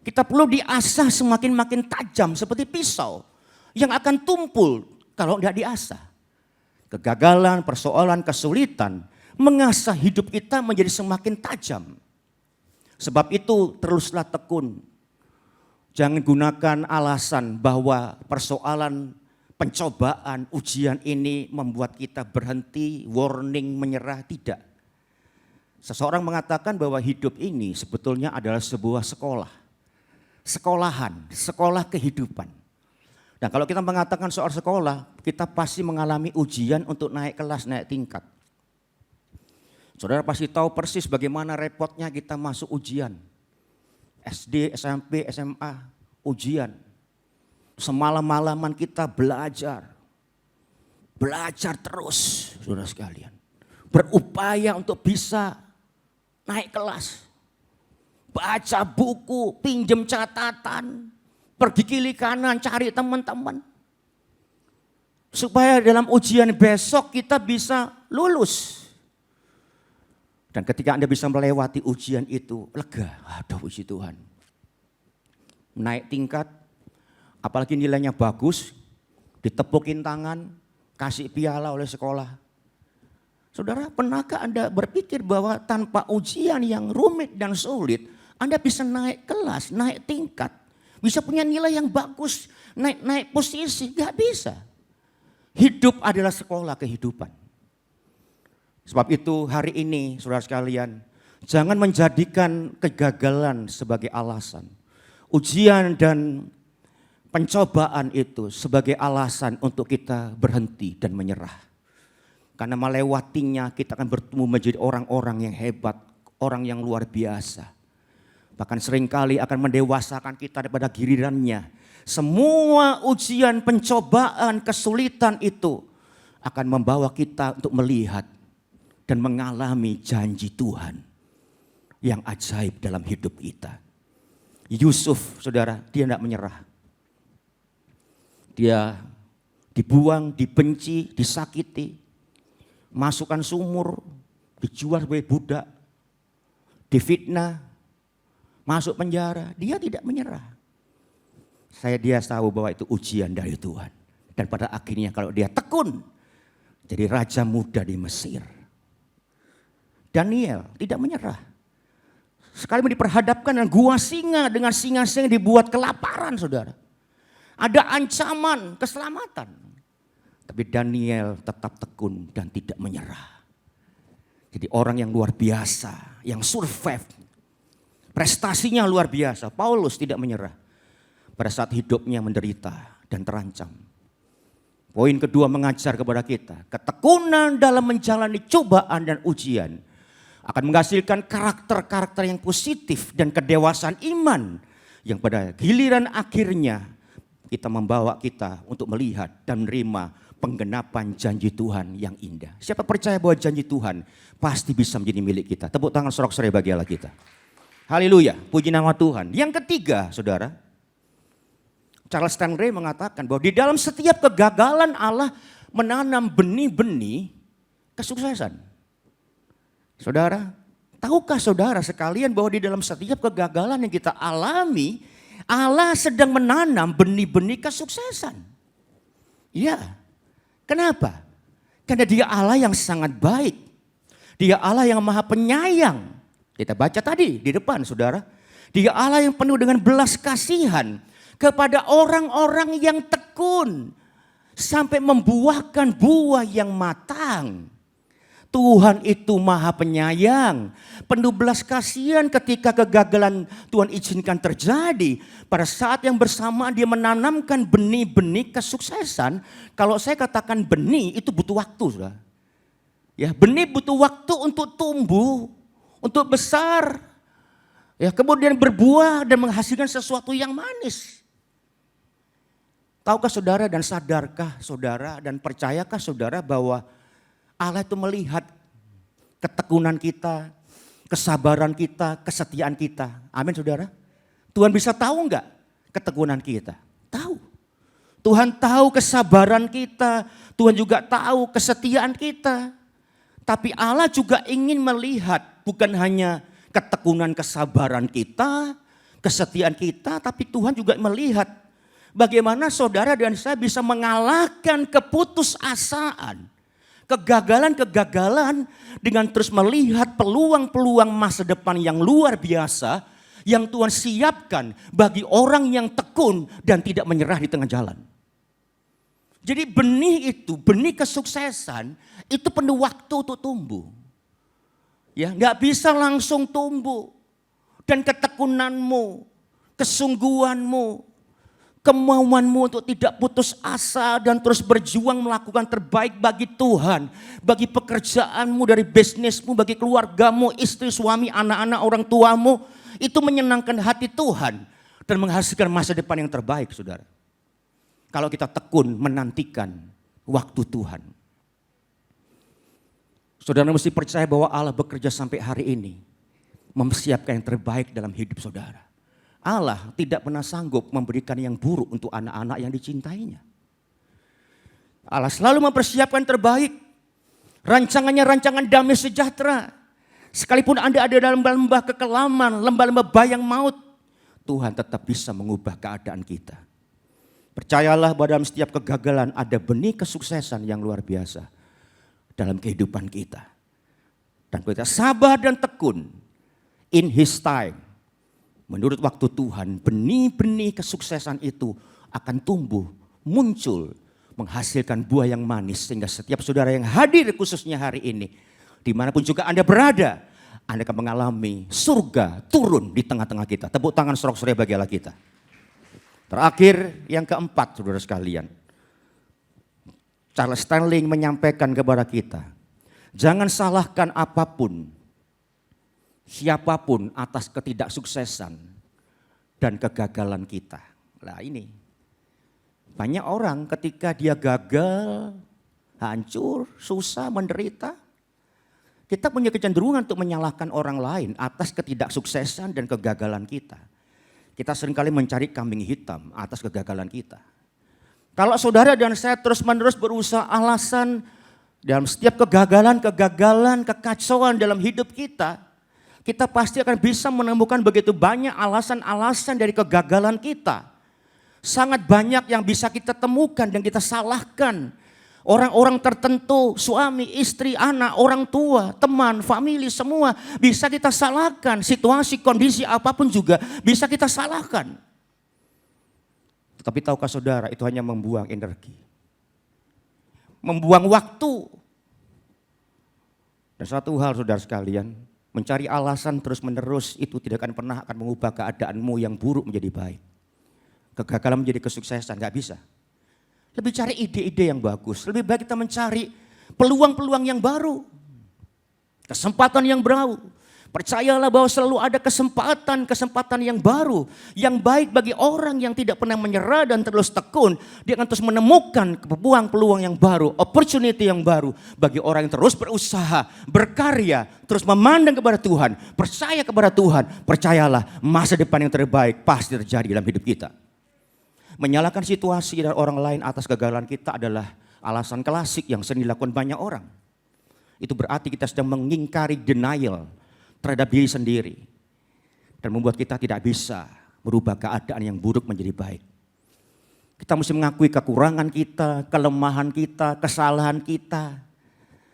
Kita perlu diasah semakin tajam seperti pisau yang akan tumpul kalau tidak diasah. Kegagalan, persoalan, kesulitan mengasah hidup kita menjadi semakin tajam. Sebab itu teruslah tekun. Jangan gunakan alasan bahwa persoalan, pencobaan, ujian ini membuat kita berhenti, warning, menyerah, tidak. Seseorang mengatakan bahwa hidup ini sebetulnya adalah sebuah sekolah. Sekolahan, sekolah kehidupan. Dan kalau kita mengatakan soal sekolah, kita pasti mengalami ujian untuk naik kelas, naik tingkat. Saudara pasti tahu persis bagaimana repotnya kita masuk ujian. SD, SMP, SMA, ujian. Semalam-malaman kita belajar. Belajar terus, saudara sekalian. Berupaya untuk bisa naik kelas, baca buku, pinjam catatan, pergi kiri kanan cari teman-teman. Supaya dalam ujian besok kita bisa lulus. Dan ketika Anda bisa melewati ujian itu, lega, aduh puji Tuhan. Naik tingkat, apalagi nilainya bagus, ditepukin tangan, kasih piala oleh sekolah. Saudara, pernahkah Anda berpikir bahwa tanpa ujian yang rumit dan sulit, Anda bisa naik kelas, naik tingkat, bisa punya nilai yang bagus, naik posisi? Gak bisa. Hidup adalah sekolah kehidupan. Sebab itu hari ini, saudara sekalian, jangan menjadikan kegagalan sebagai alasan. Ujian dan pencobaan itu sebagai alasan untuk kita berhenti dan menyerah. Karena melewatinya kita akan bertemu menjadi orang-orang yang hebat, orang yang luar biasa. Bahkan seringkali akan mendewasakan kita daripada gilirannya. Semua ujian, pencobaan, kesulitan itu akan membawa kita untuk melihat dan mengalami janji Tuhan yang ajaib dalam hidup kita. Yusuf, saudara, dia tidak menyerah. Dia dibuang, dibenci, disakiti. Masukkan sumur, dijual sebagai budak, difitnah, masuk penjara, dia tidak menyerah. Dia tahu bahwa itu ujian dari Tuhan. Dan pada akhirnya kalau dia tekun, jadi raja muda di Mesir. Daniel tidak menyerah. Sekali diperhadapkan dengan gua singa, dengan singa-singa yang dibuat kelaparan, saudara. Ada ancaman keselamatan. Tapi Daniel tetap tekun dan tidak menyerah. Jadi orang yang luar biasa, yang survive. Prestasinya luar biasa. Paulus tidak menyerah. Pada saat hidupnya menderita dan terancam. Poin kedua mengajar kepada kita, ketekunan dalam menjalani cobaan dan ujian akan menghasilkan karakter-karakter yang positif dan kedewasaan iman yang pada giliran akhirnya kita membawa kita untuk melihat dan menerima penggenapan janji Tuhan yang indah. Siapa percaya bahwa janji Tuhan pasti bisa menjadi milik kita? Tepuk tangan sorak-sorai bagi Allah kita. Haleluya, puji nama Tuhan. Yang ketiga, saudara, Charles Stanley mengatakan bahwa di dalam setiap kegagalan Allah menanam benih-benih kesuksesan. Saudara, tahukah saudara sekalian bahwa di dalam setiap kegagalan yang kita alami, Allah sedang menanam benih-benih kesuksesan. Ya, kenapa? Karena Dia Allah yang sangat baik. Dia Allah yang maha penyayang. Kita baca tadi di depan, saudara. Dia Allah yang penuh dengan belas kasihan kepada orang-orang yang tekun sampai membuahkan buah yang matang. Tuhan itu maha penyayang, penuh belas kasihan ketika kegagalan Tuhan izinkan terjadi. Pada saat yang bersamaan Dia menanamkan benih-benih kesuksesan. Kalau saya katakan benih itu butuh waktu, saudara. Ya, benih butuh waktu untuk tumbuh, untuk besar. Ya, kemudian berbuah dan menghasilkan sesuatu yang manis. Tahukah saudara dan sadarkah saudara dan percayakah saudara bahwa Allah itu melihat ketekunan kita, kesabaran kita, kesetiaan kita. Amin saudara. Tuhan bisa tahu enggak ketekunan kita? Tahu. Tuhan tahu kesabaran kita. Tuhan juga tahu kesetiaan kita. Tapi Allah juga ingin melihat bukan hanya ketekunan kesabaran kita, kesetiaan kita. Tapi Tuhan juga melihat bagaimana saudara dan saya bisa mengalahkan keputusasaan, kegagalan-kegagalan dengan terus melihat peluang-peluang masa depan yang luar biasa yang Tuhan siapkan bagi orang yang tekun dan tidak menyerah di tengah jalan. Jadi benih itu, benih kesuksesan itu perlu waktu untuk tumbuh. Ya, nggak bisa langsung tumbuh. Dan ketekunanmu, kesungguhanmu, kemauanmu untuk tidak putus asa dan terus berjuang melakukan terbaik bagi Tuhan. Bagi pekerjaanmu, dari bisnismu, bagi keluargamu, istri, suami, anak-anak, orang tuamu. Itu menyenangkan hati Tuhan dan menghasilkan masa depan yang terbaik, saudara. Kalau kita tekun menantikan waktu Tuhan. Saudara mesti percaya bahwa Allah bekerja sampai hari ini. Mempersiapkan yang terbaik dalam hidup saudara. Allah tidak pernah sanggup memberikan yang buruk untuk anak-anak yang dicintainya. Allah selalu mempersiapkan terbaik. Rancangannya rancangan damai sejahtera. Sekalipun Anda ada dalam lembah kekelaman, lembah-lembah bayang maut, Tuhan tetap bisa mengubah keadaan kita. Percayalah bahwa dalam setiap kegagalan ada benih kesuksesan yang luar biasa dalam kehidupan kita. Dan kita sabar dan tekun in His time. Menurut waktu Tuhan, benih-benih kesuksesan itu akan tumbuh, muncul, menghasilkan buah yang manis. Sehingga setiap saudara yang hadir khususnya hari ini, dimanapun juga Anda berada, Anda akan mengalami surga turun di tengah-tengah kita. Tepuk tangan sorak-sorai bagi Allah kita. Terakhir yang keempat saudara sekalian. Charles Stanley menyampaikan kepada kita, jangan salahkan apapun, siapapun atas ketidaksuksesan dan kegagalan kita. Nah ini, banyak orang ketika dia gagal, hancur, susah, menderita, kita punya kecenderungan untuk menyalahkan orang lain atas ketidaksuksesan dan kegagalan kita. Kita seringkali mencari kambing hitam atas kegagalan kita. Kalau saudara dan saya terus-menerus berusaha alasan dalam setiap kegagalan, kekacauan dalam hidup kita, kita pasti akan bisa menemukan begitu banyak alasan-alasan dari kegagalan kita. Sangat banyak yang bisa kita temukan dan kita salahkan. Orang-orang tertentu, suami, istri, anak, orang tua, teman, famili, semua bisa kita salahkan. Situasi, kondisi apapun juga bisa kita salahkan. Tetapi tahukah saudara, itu hanya membuang energi. Membuang waktu. Dan satu hal saudara sekalian, mencari alasan terus-menerus itu tidak akan pernah akan mengubah keadaanmu yang buruk menjadi baik. Kegagalan menjadi kesuksesan, gak bisa. Lebih cari ide-ide yang bagus. Lebih baik kita mencari peluang-peluang yang baru. Kesempatan yang baru. Percayalah bahwa selalu ada kesempatan yang baru. Yang baik bagi orang yang tidak pernah menyerah dan terus tekun. Dia akan terus menemukan peluang-peluang yang baru. Opportunity yang baru. Bagi orang yang terus berusaha, berkarya, terus memandang kepada Tuhan. Percaya kepada Tuhan. Percayalah masa depan yang terbaik pasti terjadi dalam hidup kita. Menyalahkan situasi dan orang lain atas kegagalan kita adalah alasan klasik yang sering dilakukan banyak orang. Itu berarti kita sedang mengingkari denial terhadap diri sendiri. Dan membuat kita tidak bisa merubah keadaan yang buruk menjadi baik. Kita mesti mengakui kekurangan kita, kelemahan kita, kesalahan kita.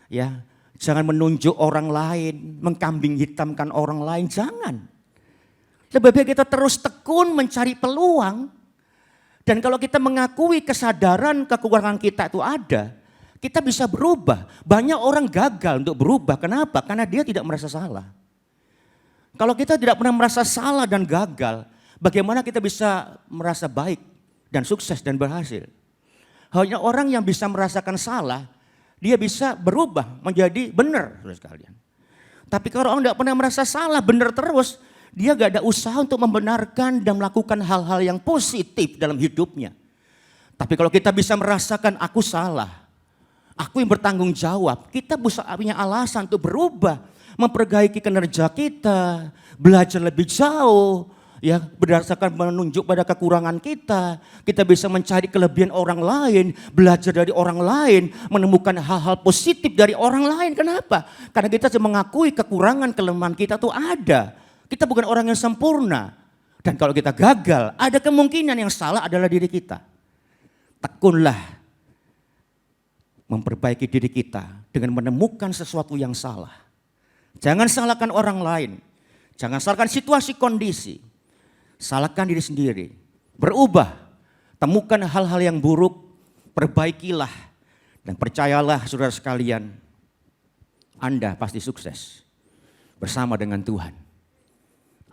Ya, jangan menunjuk orang lain, mengkambing hitamkan orang lain, jangan. Lebih baik kita terus tekun mencari peluang. Dan kalau kita mengakui kesadaran kekurangan kita itu ada, kita bisa berubah. Banyak orang gagal untuk berubah. Kenapa? Karena dia tidak merasa salah. Kalau kita tidak pernah merasa salah dan gagal, bagaimana kita bisa merasa baik dan sukses dan berhasil? Hanya orang yang bisa merasakan salah, dia bisa berubah menjadi benar, saudara sekalian. Tapi kalau orang tidak pernah merasa salah, benar terus, dia gak ada usaha untuk membenarkan dan melakukan hal-hal yang positif dalam hidupnya. Tapi kalau kita bisa merasakan aku salah, aku yang bertanggung jawab, kita bisa punya alasan untuk berubah. Memperbaiki kinerja kita, belajar lebih jauh, ya berdasarkan menunjuk pada kekurangan kita. Kita bisa mencari kelebihan orang lain, belajar dari orang lain, menemukan hal-hal positif dari orang lain. Kenapa? Karena kita mengakui kekurangan, kelemahan kita tuh ada. Kita bukan orang yang sempurna. Dan kalau kita gagal, ada kemungkinan yang salah adalah diri kita. Tekunlah memperbaiki diri kita dengan menemukan sesuatu yang salah. Jangan salahkan orang lain. Jangan salahkan situasi kondisi. Salahkan diri sendiri. Berubah. Temukan hal-hal yang buruk. Perbaikilah. Dan percayalah saudara sekalian. Anda pasti sukses. Bersama dengan Tuhan.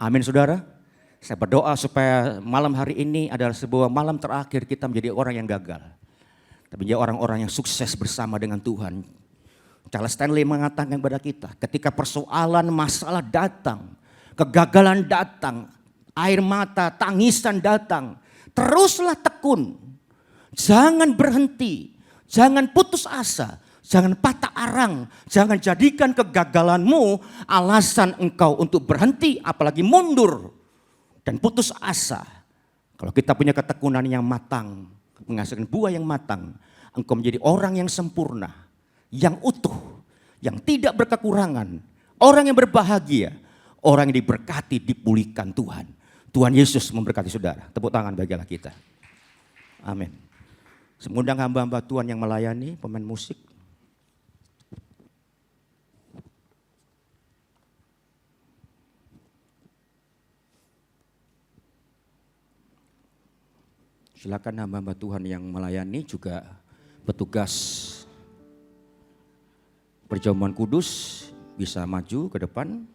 Amin saudara. Saya berdoa supaya malam hari ini adalah sebuah malam terakhir kita menjadi orang yang gagal. Tapi menjadi orang-orang yang sukses bersama dengan Tuhan. Charles Stanley mengatakan kepada kita, ketika persoalan masalah datang, kegagalan datang, air mata, tangisan datang, teruslah tekun. Jangan berhenti, jangan putus asa, jangan patah arang, jangan jadikan kegagalanmu alasan engkau untuk berhenti, apalagi mundur dan putus asa. Kalau kita punya ketekunan yang matang, menghasilkan buah yang matang, engkau menjadi orang yang sempurna. Yang utuh, yang tidak berkekurangan, orang yang berbahagia, orang yang diberkati, dipulihkan Tuhan. Tuhan Yesus memberkati saudara. Tepuk tangan bagilah kita. Amin. Semundang hamba-hamba Tuhan yang melayani, pemain musik. Silakan hamba-hamba Tuhan yang melayani juga petugas Perjamuan Kudus bisa maju ke depan.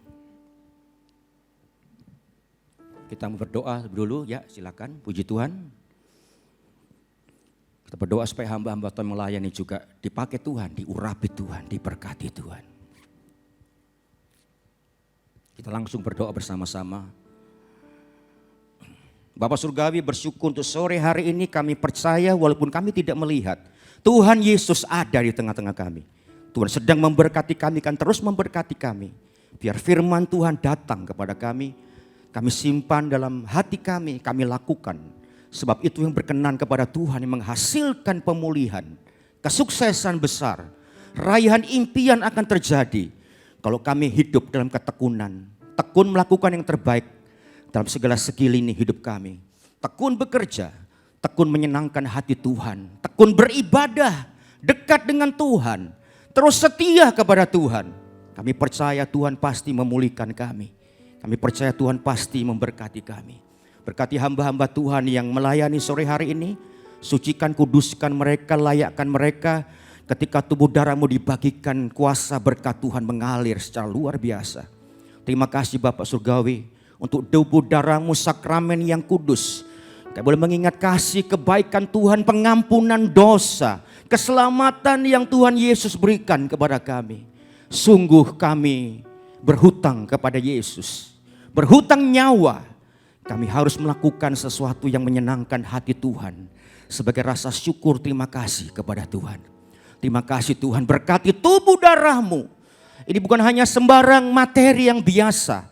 Kita berdoa dulu ya, silakan. Puji Tuhan. Kita berdoa supaya hamba-hamba Tuhan melayani juga dipakai Tuhan, diurapi Tuhan, diberkati Tuhan. Kita langsung berdoa bersama-sama. Bapak Surgawi, bersyukur untuk sore hari ini kami percaya walaupun kami tidak melihat, Tuhan Yesus ada di tengah-tengah kami. Tuhan sedang memberkati kami, kan terus memberkati kami. Biar firman Tuhan datang kepada kami simpan dalam hati kami lakukan. Sebab itu yang berkenan kepada Tuhan yang menghasilkan pemulihan, kesuksesan besar, raihan impian akan terjadi. Kalau kami hidup dalam ketekunan, tekun melakukan yang terbaik dalam segala segi lini hidup kami. Tekun bekerja, tekun menyenangkan hati Tuhan, tekun beribadah, dekat dengan Tuhan. Terus setia kepada Tuhan. Kami percaya Tuhan pasti memulihkan kami. Kami percaya Tuhan pasti memberkati kami. Berkati hamba-hamba Tuhan yang melayani sore hari ini. Sucikan, kuduskan mereka, layakkan mereka. Ketika tubuh darahmu dibagikan, kuasa berkat Tuhan mengalir secara luar biasa. Terima kasih Bapak Surgawi untuk tubuh darahmu sakramen yang kudus. Kami boleh mengingat kasih, kebaikan Tuhan, pengampunan dosa, keselamatan yang Tuhan Yesus berikan kepada kami. Sungguh kami berhutang kepada Yesus, berhutang nyawa. Kami harus melakukan sesuatu yang menyenangkan hati Tuhan sebagai rasa syukur terima kasih kepada Tuhan. Terima kasih Tuhan, berkati tubuh darahmu. Ini bukan hanya sembarang materi yang biasa,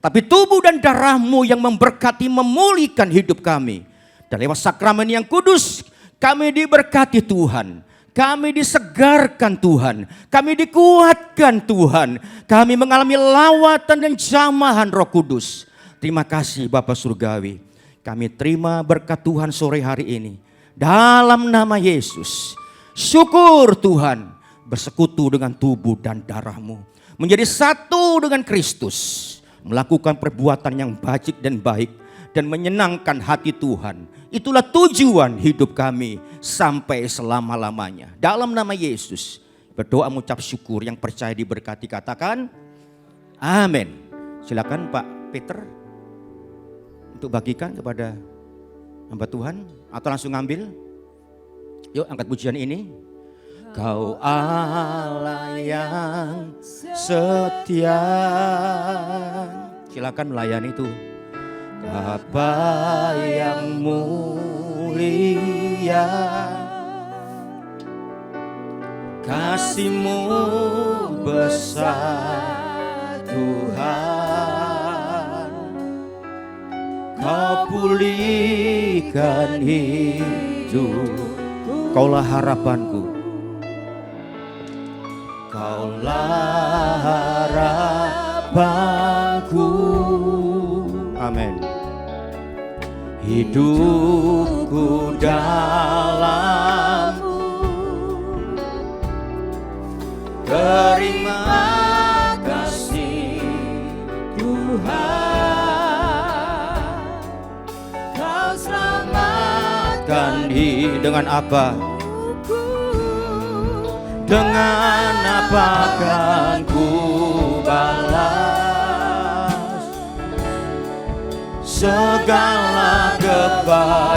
tapi tubuh dan darahmu yang memberkati, memulihkan hidup kami. Dan lewat sakramen yang kudus, kami diberkati Tuhan. Kami disegarkan Tuhan. Kami dikuatkan Tuhan. Kami mengalami lawatan dan jamahan Roh Kudus. Terima kasih Bapa Surgawi. Kami terima berkat Tuhan sore hari ini. Dalam nama Yesus. Syukur Tuhan. Bersekutu dengan tubuh dan darahmu. Menjadi satu dengan Kristus. Melakukan perbuatan yang baik dan baik. Dan menyenangkan hati Tuhan. Itulah tujuan hidup kami sampai selama-lamanya. Dalam nama Yesus. Berdoa mengucap syukur, yang percaya diberkati katakan amin. Silakan Pak Peter untuk bagikan kepada hamba Tuhan. Atau langsung ngambil. Yuk angkat pujian ini. Kau Allah yang setia. Silakan melayani itu. Bapa yang mulia, kasih-Mu besar Tuhan. Kau pulihkan hidup, Kaulah harapanku, Kaulah harapanku. Amin. Hidupku dalam-Mu, terima kasih Tuhan. Kau selamatkan dengan apa? Dengan apa kan ku balas segala kebaikan-Mu.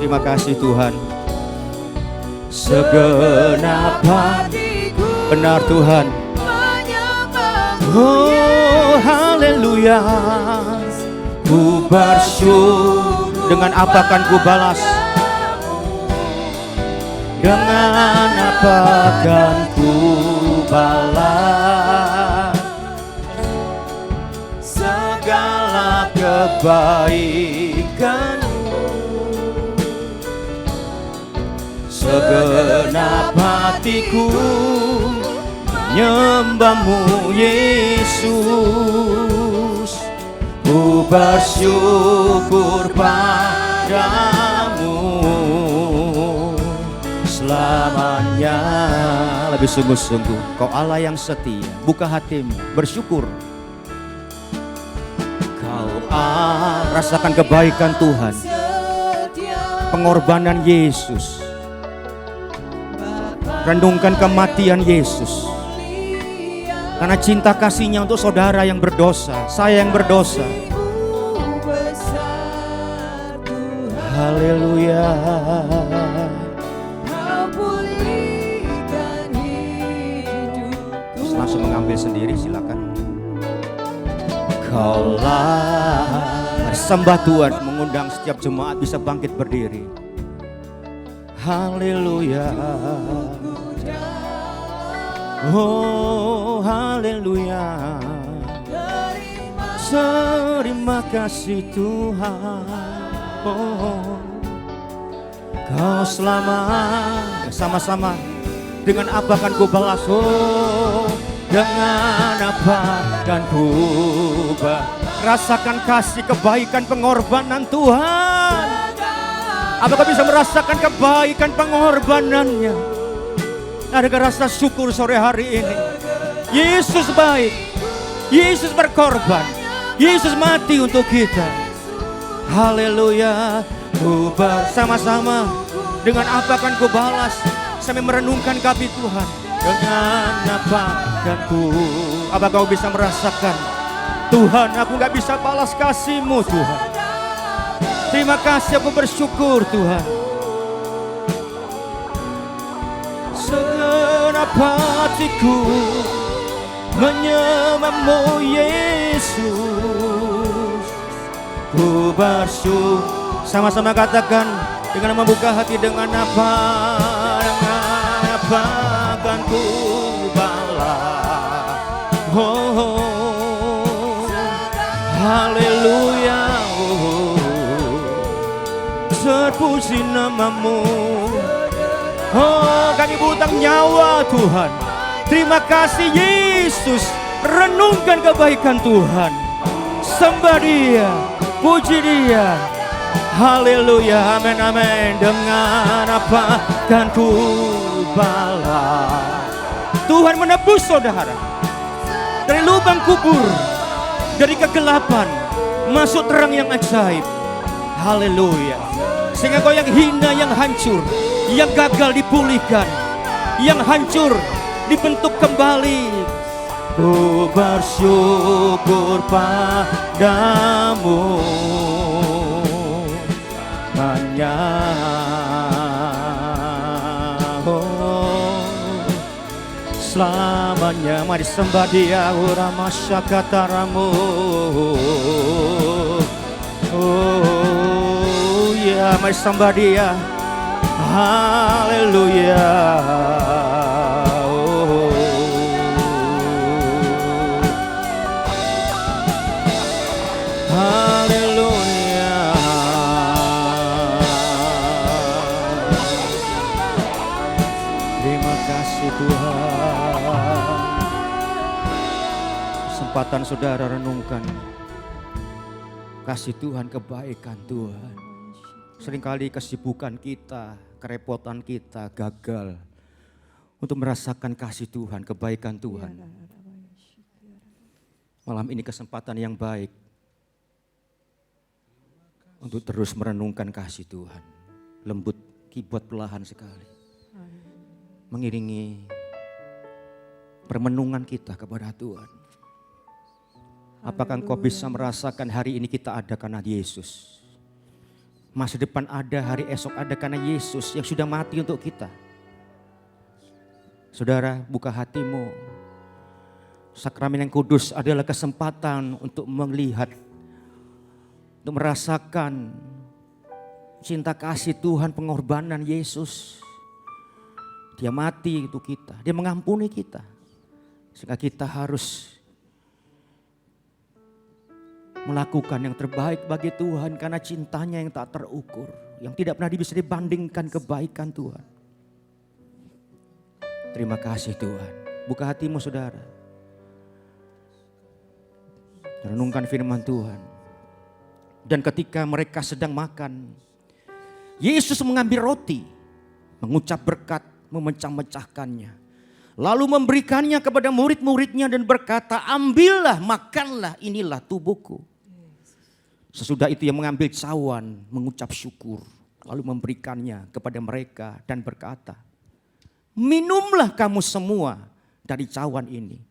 Terima kasih Tuhan. Segenap hatiku benar Tuhan. Oh haleluya. Ku bersyukur. Dengan apa kan ku balas? Dengan apa kan ku balas segala kebaikan-Mu. Segenap hatiku menyembah-Mu Yesus. Ku bersyukur padamu selamanya. Lebih sungguh-sungguh, Kau Allah yang setia. Buka hatimu, bersyukur. Kau rasakan kebaikan Tuhan, pengorbanan Yesus. Renungkan kematian Yesus. Karena cinta kasih-Nya untuk saudara yang berdosa, saya yang berdosa. Haleluya. Langsung mengambil sendiri, silakan. Kaulah bersembah Tuhan, mengundang setiap jemaat bisa bangkit berdiri. Haleluya. Oh haleluya. Terima kasih Tuhan. Oh, Kau selamat. Sama-sama. Dengan apa kan ku balas? Oh, dengan apa kan ku balas? Rasakan kasih, kebaikan, pengorbanan Tuhan. Apakah bisa merasakan kebaikan pengorbanannya? Adakah rasa syukur sore hari ini? Yesus baik, Yesus berkorban, Yesus mati untuk kita. Haleluya. Ku bersama-sama. Dengan apa kan ku balas? Sampai merenungkan kasih Tuhan. Dengan apa kan ku? Apa kau bisa merasakan? Tuhan, aku gak bisa balas kasih-Mu Tuhan. Terima kasih, aku bersyukur Tuhan. Segenap hatiku menyembah-Mu Yesus. Ku bersyukur. Sama-sama katakan dengan membuka hati, dengan apa kan ku balas. Oh, haleluya. Terpuji nama-Mu. Oh, kami butang nyawa Tuhan. Terima kasih Yesus. Renungkan kebaikan Tuhan. Sembah Dia, puji Dia. Haleluya, amin, amin. Dengan apa kan ku balas. Tuhan menebus saudara dari lubang kubur, dari kegelapan masuk terang yang ajaib. Haleluya. Sehingga kau yang hina, yang hancur, yang gagal dipulihkan, yang hancur dibentuk kembali. Ku bersyukur padamu selamanya. Mari sembah Dia. Uramasyakataramu. Oh ya, mari sembah Dia. Haleluya. Haleluya. Terima kasih Tuhan. Kesempatan saudara renungkan kasih Tuhan, kebaikan Tuhan. Seringkali kesibukan kita, kerepotan kita gagal untuk merasakan kasih Tuhan, kebaikan Tuhan. Malam ini kesempatan yang baik untuk terus merenungkan kasih Tuhan. Lembut, keyboard perlahan sekali. Mengiringi permenungan kita kepada Tuhan. Apakah engkau bisa merasakan hari ini kita ada karena Yesus? Masa depan ada, hari esok ada karena Yesus yang sudah mati untuk kita. Saudara, buka hatimu. Sakramen yang kudus adalah kesempatan untuk melihat, untuk merasakan cinta kasih Tuhan, pengorbanan Yesus. Dia mati untuk kita, Dia mengampuni kita. Sehingga kita harus melakukan yang terbaik bagi Tuhan karena cintanya yang tak terukur, yang tidak pernah bisa dibandingkan kebaikan Tuhan. Terima kasih Tuhan. Buka hatimu saudara. Renungkan firman Tuhan. Dan ketika mereka sedang makan, Yesus mengambil roti, mengucap berkat, memecah-mecahkannya. Lalu memberikannya kepada murid-muridnya dan berkata, ambillah, makanlah, inilah tubuhku. Sesudah itu ia mengambil cawan, mengucap syukur. Lalu memberikannya kepada mereka dan berkata, minumlah kamu semua dari cawan ini.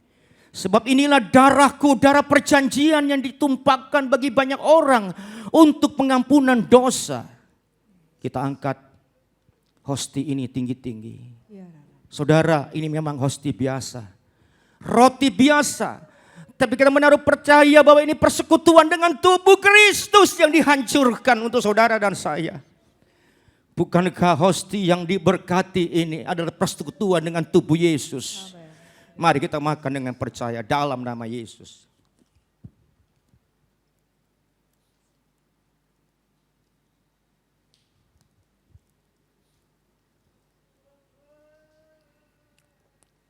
Sebab inilah darahku, darah perjanjian yang ditumpahkan bagi banyak orang untuk pengampunan dosa. Kita angkat hosti ini tinggi-tinggi. Saudara, ini memang hosti biasa. Roti biasa. Tapi kita menaruh percaya bahwa ini persekutuan dengan tubuh Kristus yang dihancurkan untuk saudara dan saya. Bukankah hosti yang diberkati ini adalah persekutuan dengan tubuh Yesus? Mari kita makan dengan percaya dalam nama Yesus.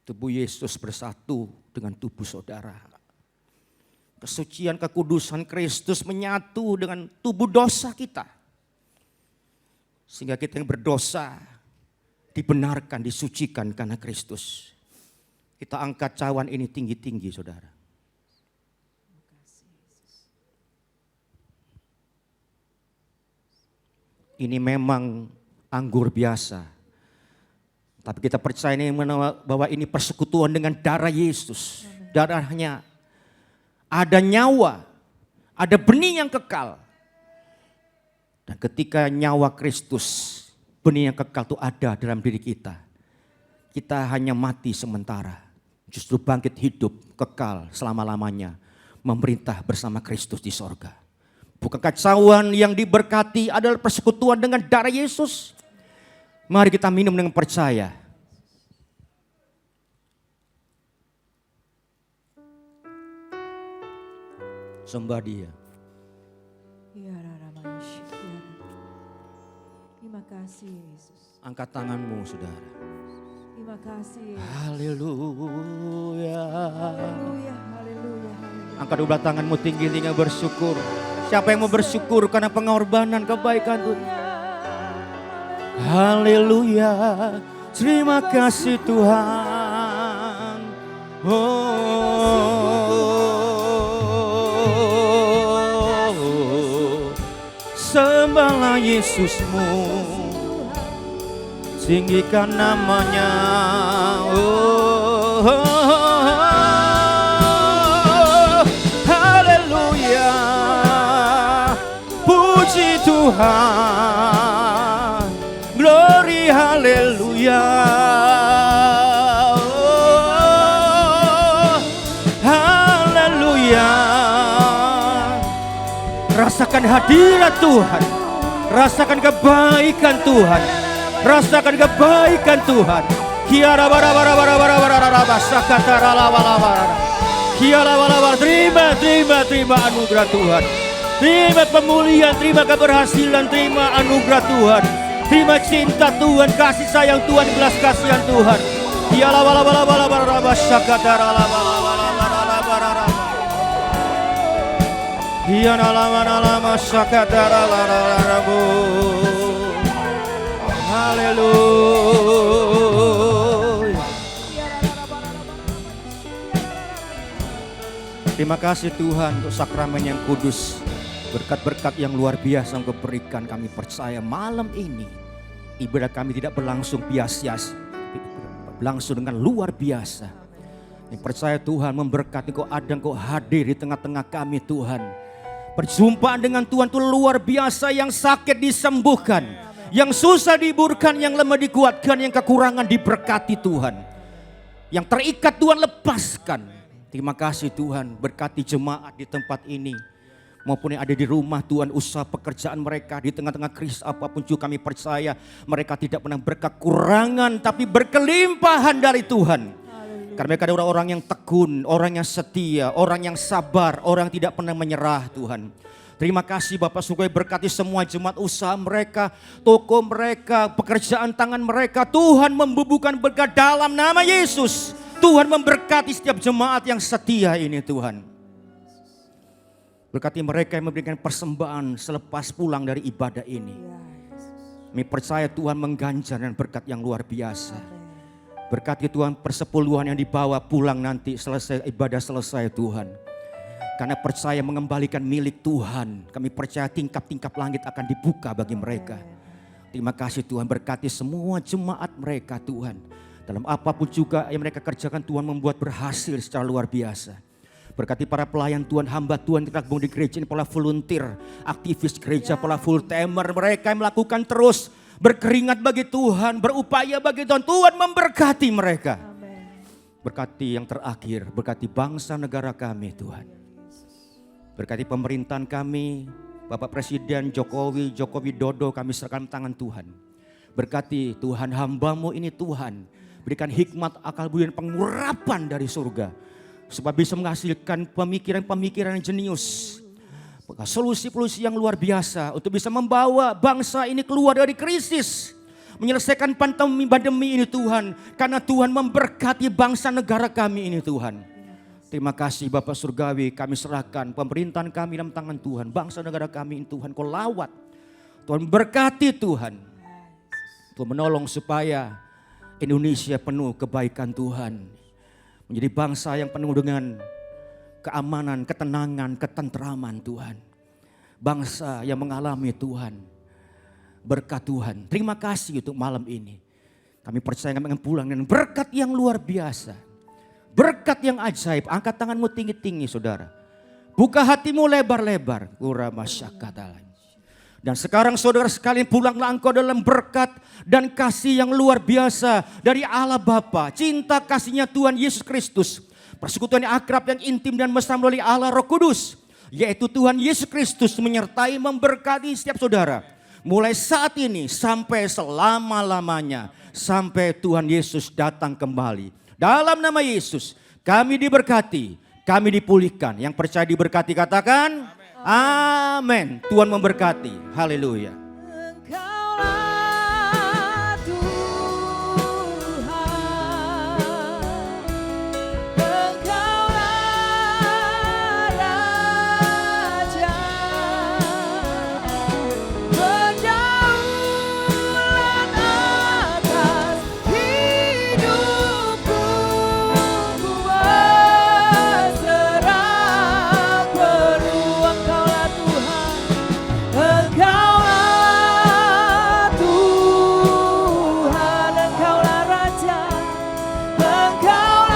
Tubuh Yesus bersatu dengan tubuh saudara. Kesucian, kekudusan Kristus menyatu dengan tubuh dosa kita. Sehingga kita yang berdosa dibenarkan, disucikan karena Kristus. Kita angkat cawan ini tinggi-tinggi saudara. Ini memang anggur biasa. Tapi kita percaya bahwa ini persekutuan dengan darah Yesus. Darahnya ada nyawa, ada benih yang kekal. Dan ketika nyawa Kristus, benih yang kekal itu ada dalam diri kita. Kita hanya mati sementara, justru bangkit hidup kekal selama-lamanya. Memerintah bersama Kristus di sorga. Bukan kacauan yang diberkati adalah persekutuan dengan darah Yesus. Mari kita minum dengan percaya. Sembah Dia. Terima kasih Yesus. Angkat tanganmu saudara. Terima kasih. Haleluya. Haleluya, haleluya, haleluya. Angkat dua tanganmu tinggi-tinggi bersyukur. Siapa yang mau bersyukur karena pengorbanan kebaikan Tuhan? Haleluya. Terima kasih Tuhan. Sembahlah Yesusmu, tinggikan namanya. Haleluya, puji Tuhan, glory haleluya. Haleluya. Rasakan hadirat Tuhan. Rasakan kebaikan Tuhan. Rasakan kebaikan Tuhan. Kiara bara bara bara bara bara bara basakatara lava lava. Kiara lava. Terima anugerah Tuhan. Terima pemulihan, terima keberhasilan, terima anugerah Tuhan. Terima cinta Tuhan, kasih sayang Tuhan, belas kasihan Tuhan. Kiara lava lava lava lava basakatara lava lava lava. Hiana lama sakatara larabu. Haleluya. Terima kasih Tuhan untuk sakramen yang kudus. Berkat-berkat yang luar biasa Engkau berikan, kami percaya malam ini ibadah kami tidak berlangsung biasa, berlangsung dengan luar biasa. Kami percaya Tuhan memberkati Engkau ada, Engkau hadir di tengah-tengah kami Tuhan. Perjumpaan dengan Tuhan itu luar biasa, yang sakit disembuhkan, yang susah dihiburkan, yang lemah dikuatkan, yang kekurangan diberkati Tuhan. Yang terikat Tuhan lepaskan. Terima kasih Tuhan, berkati jemaat di tempat ini. Maupun yang ada di rumah Tuhan, usaha pekerjaan mereka di tengah-tengah krisis apapun juga kami percaya mereka tidak pernah berkekurangan tapi berkelimpahan dari Tuhan. Karena mereka adalah orang yang tekun, orang yang setia, orang yang sabar, orang yang tidak pernah menyerah Tuhan. Terima kasih Bapak Surgawi, berkati semua jemaat usaha mereka, toko mereka, pekerjaan tangan mereka. Tuhan membubuhkan berkat dalam nama Yesus. Tuhan memberkati setiap jemaat yang setia ini Tuhan. Berkati mereka yang memberikan persembahan selepas pulang dari ibadah ini. Kami percaya Tuhan mengganjar dan berkat yang luar biasa. Berkati Tuhan persepuluhan yang dibawa pulang nanti selesai ibadah selesai Tuhan. Karena percaya mengembalikan milik Tuhan. Kami percaya tingkap-tingkap langit akan dibuka bagi mereka. Terima kasih Tuhan, berkati semua jemaat mereka Tuhan. Dalam apapun juga yang mereka kerjakan Tuhan membuat berhasil secara luar biasa. Berkati para pelayan Tuhan, hamba Tuhan kita gabung di gereja ini, para volunteer, aktivis gereja, para full timer, mereka yang melakukan terus berkeringat bagi Tuhan, berupaya bagi Tuhan. Tuhan memberkati mereka. Berkati yang terakhir, berkati bangsa negara kami Tuhan. Berkati pemerintahan kami, Bapak Presiden Jokowi, Joko Widodo, kami serahkan tangan Tuhan. Berkati Tuhan hamba-Mu ini Tuhan, berikan hikmat, akal budi dan pengurapan dari surga. Supaya bisa menghasilkan pemikiran-pemikiran yang jenius. Solusi-solusi yang luar biasa untuk bisa membawa bangsa ini keluar dari krisis. Menyelesaikan pandemi ini Tuhan. Karena Tuhan memberkati bangsa negara kami ini Tuhan. Terima kasih Bapak Surgawi, kami serahkan pemerintahan kami dalam tangan Tuhan. Bangsa negara kami ini Tuhan, Kau lawat. Tuhan berkati Tuhan. Tuhan menolong supaya Indonesia penuh kebaikan Tuhan. Menjadi bangsa yang penuh dengan keamanan, ketenangan, ketentraman Tuhan. Bangsa yang mengalami Tuhan, berkat Tuhan. Terima kasih untuk malam ini. Kami percaya kami akan pulang dengan berkat yang luar biasa. Berkat yang ajaib. Angkat tanganmu tinggi-tinggi saudara. Buka hatimu lebar-lebar. Dan sekarang saudara sekalian pulanglah engkau dalam berkat dan kasih yang luar biasa dari Allah Bapa, cinta kasihnya Tuhan Yesus Kristus, persekutuan yang akrab yang intim dan mesra melalui Allah Roh Kudus, yaitu Tuhan Yesus Kristus menyertai memberkati setiap saudara. Mulai saat ini sampai selama-lamanya, sampai Tuhan Yesus datang kembali. Dalam nama Yesus kami diberkati, kami dipulihkan. Yang percaya diberkati katakan amin. Tuhan memberkati. Haleluya. Engkaulah Tuhan, Engkaulah Raja, berdaulat atas hidupku, ku berserah penuh. Engkaulah Tuhan, Engkaulah Tuhan, Engkaulah Raja, Engkaulah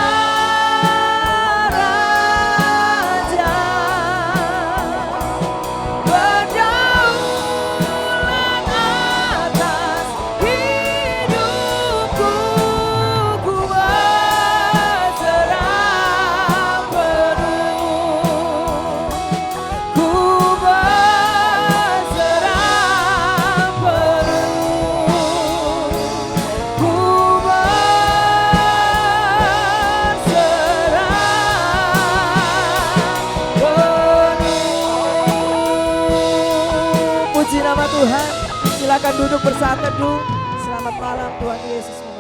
Raja, berdaulat atas hidupku, ku berserah penuh, ku berserah penuh, ku berserah penuh. Puji nama Tuhan. Silakan duduk bersaat teduh. Selamat malam, Tuhan Yesus.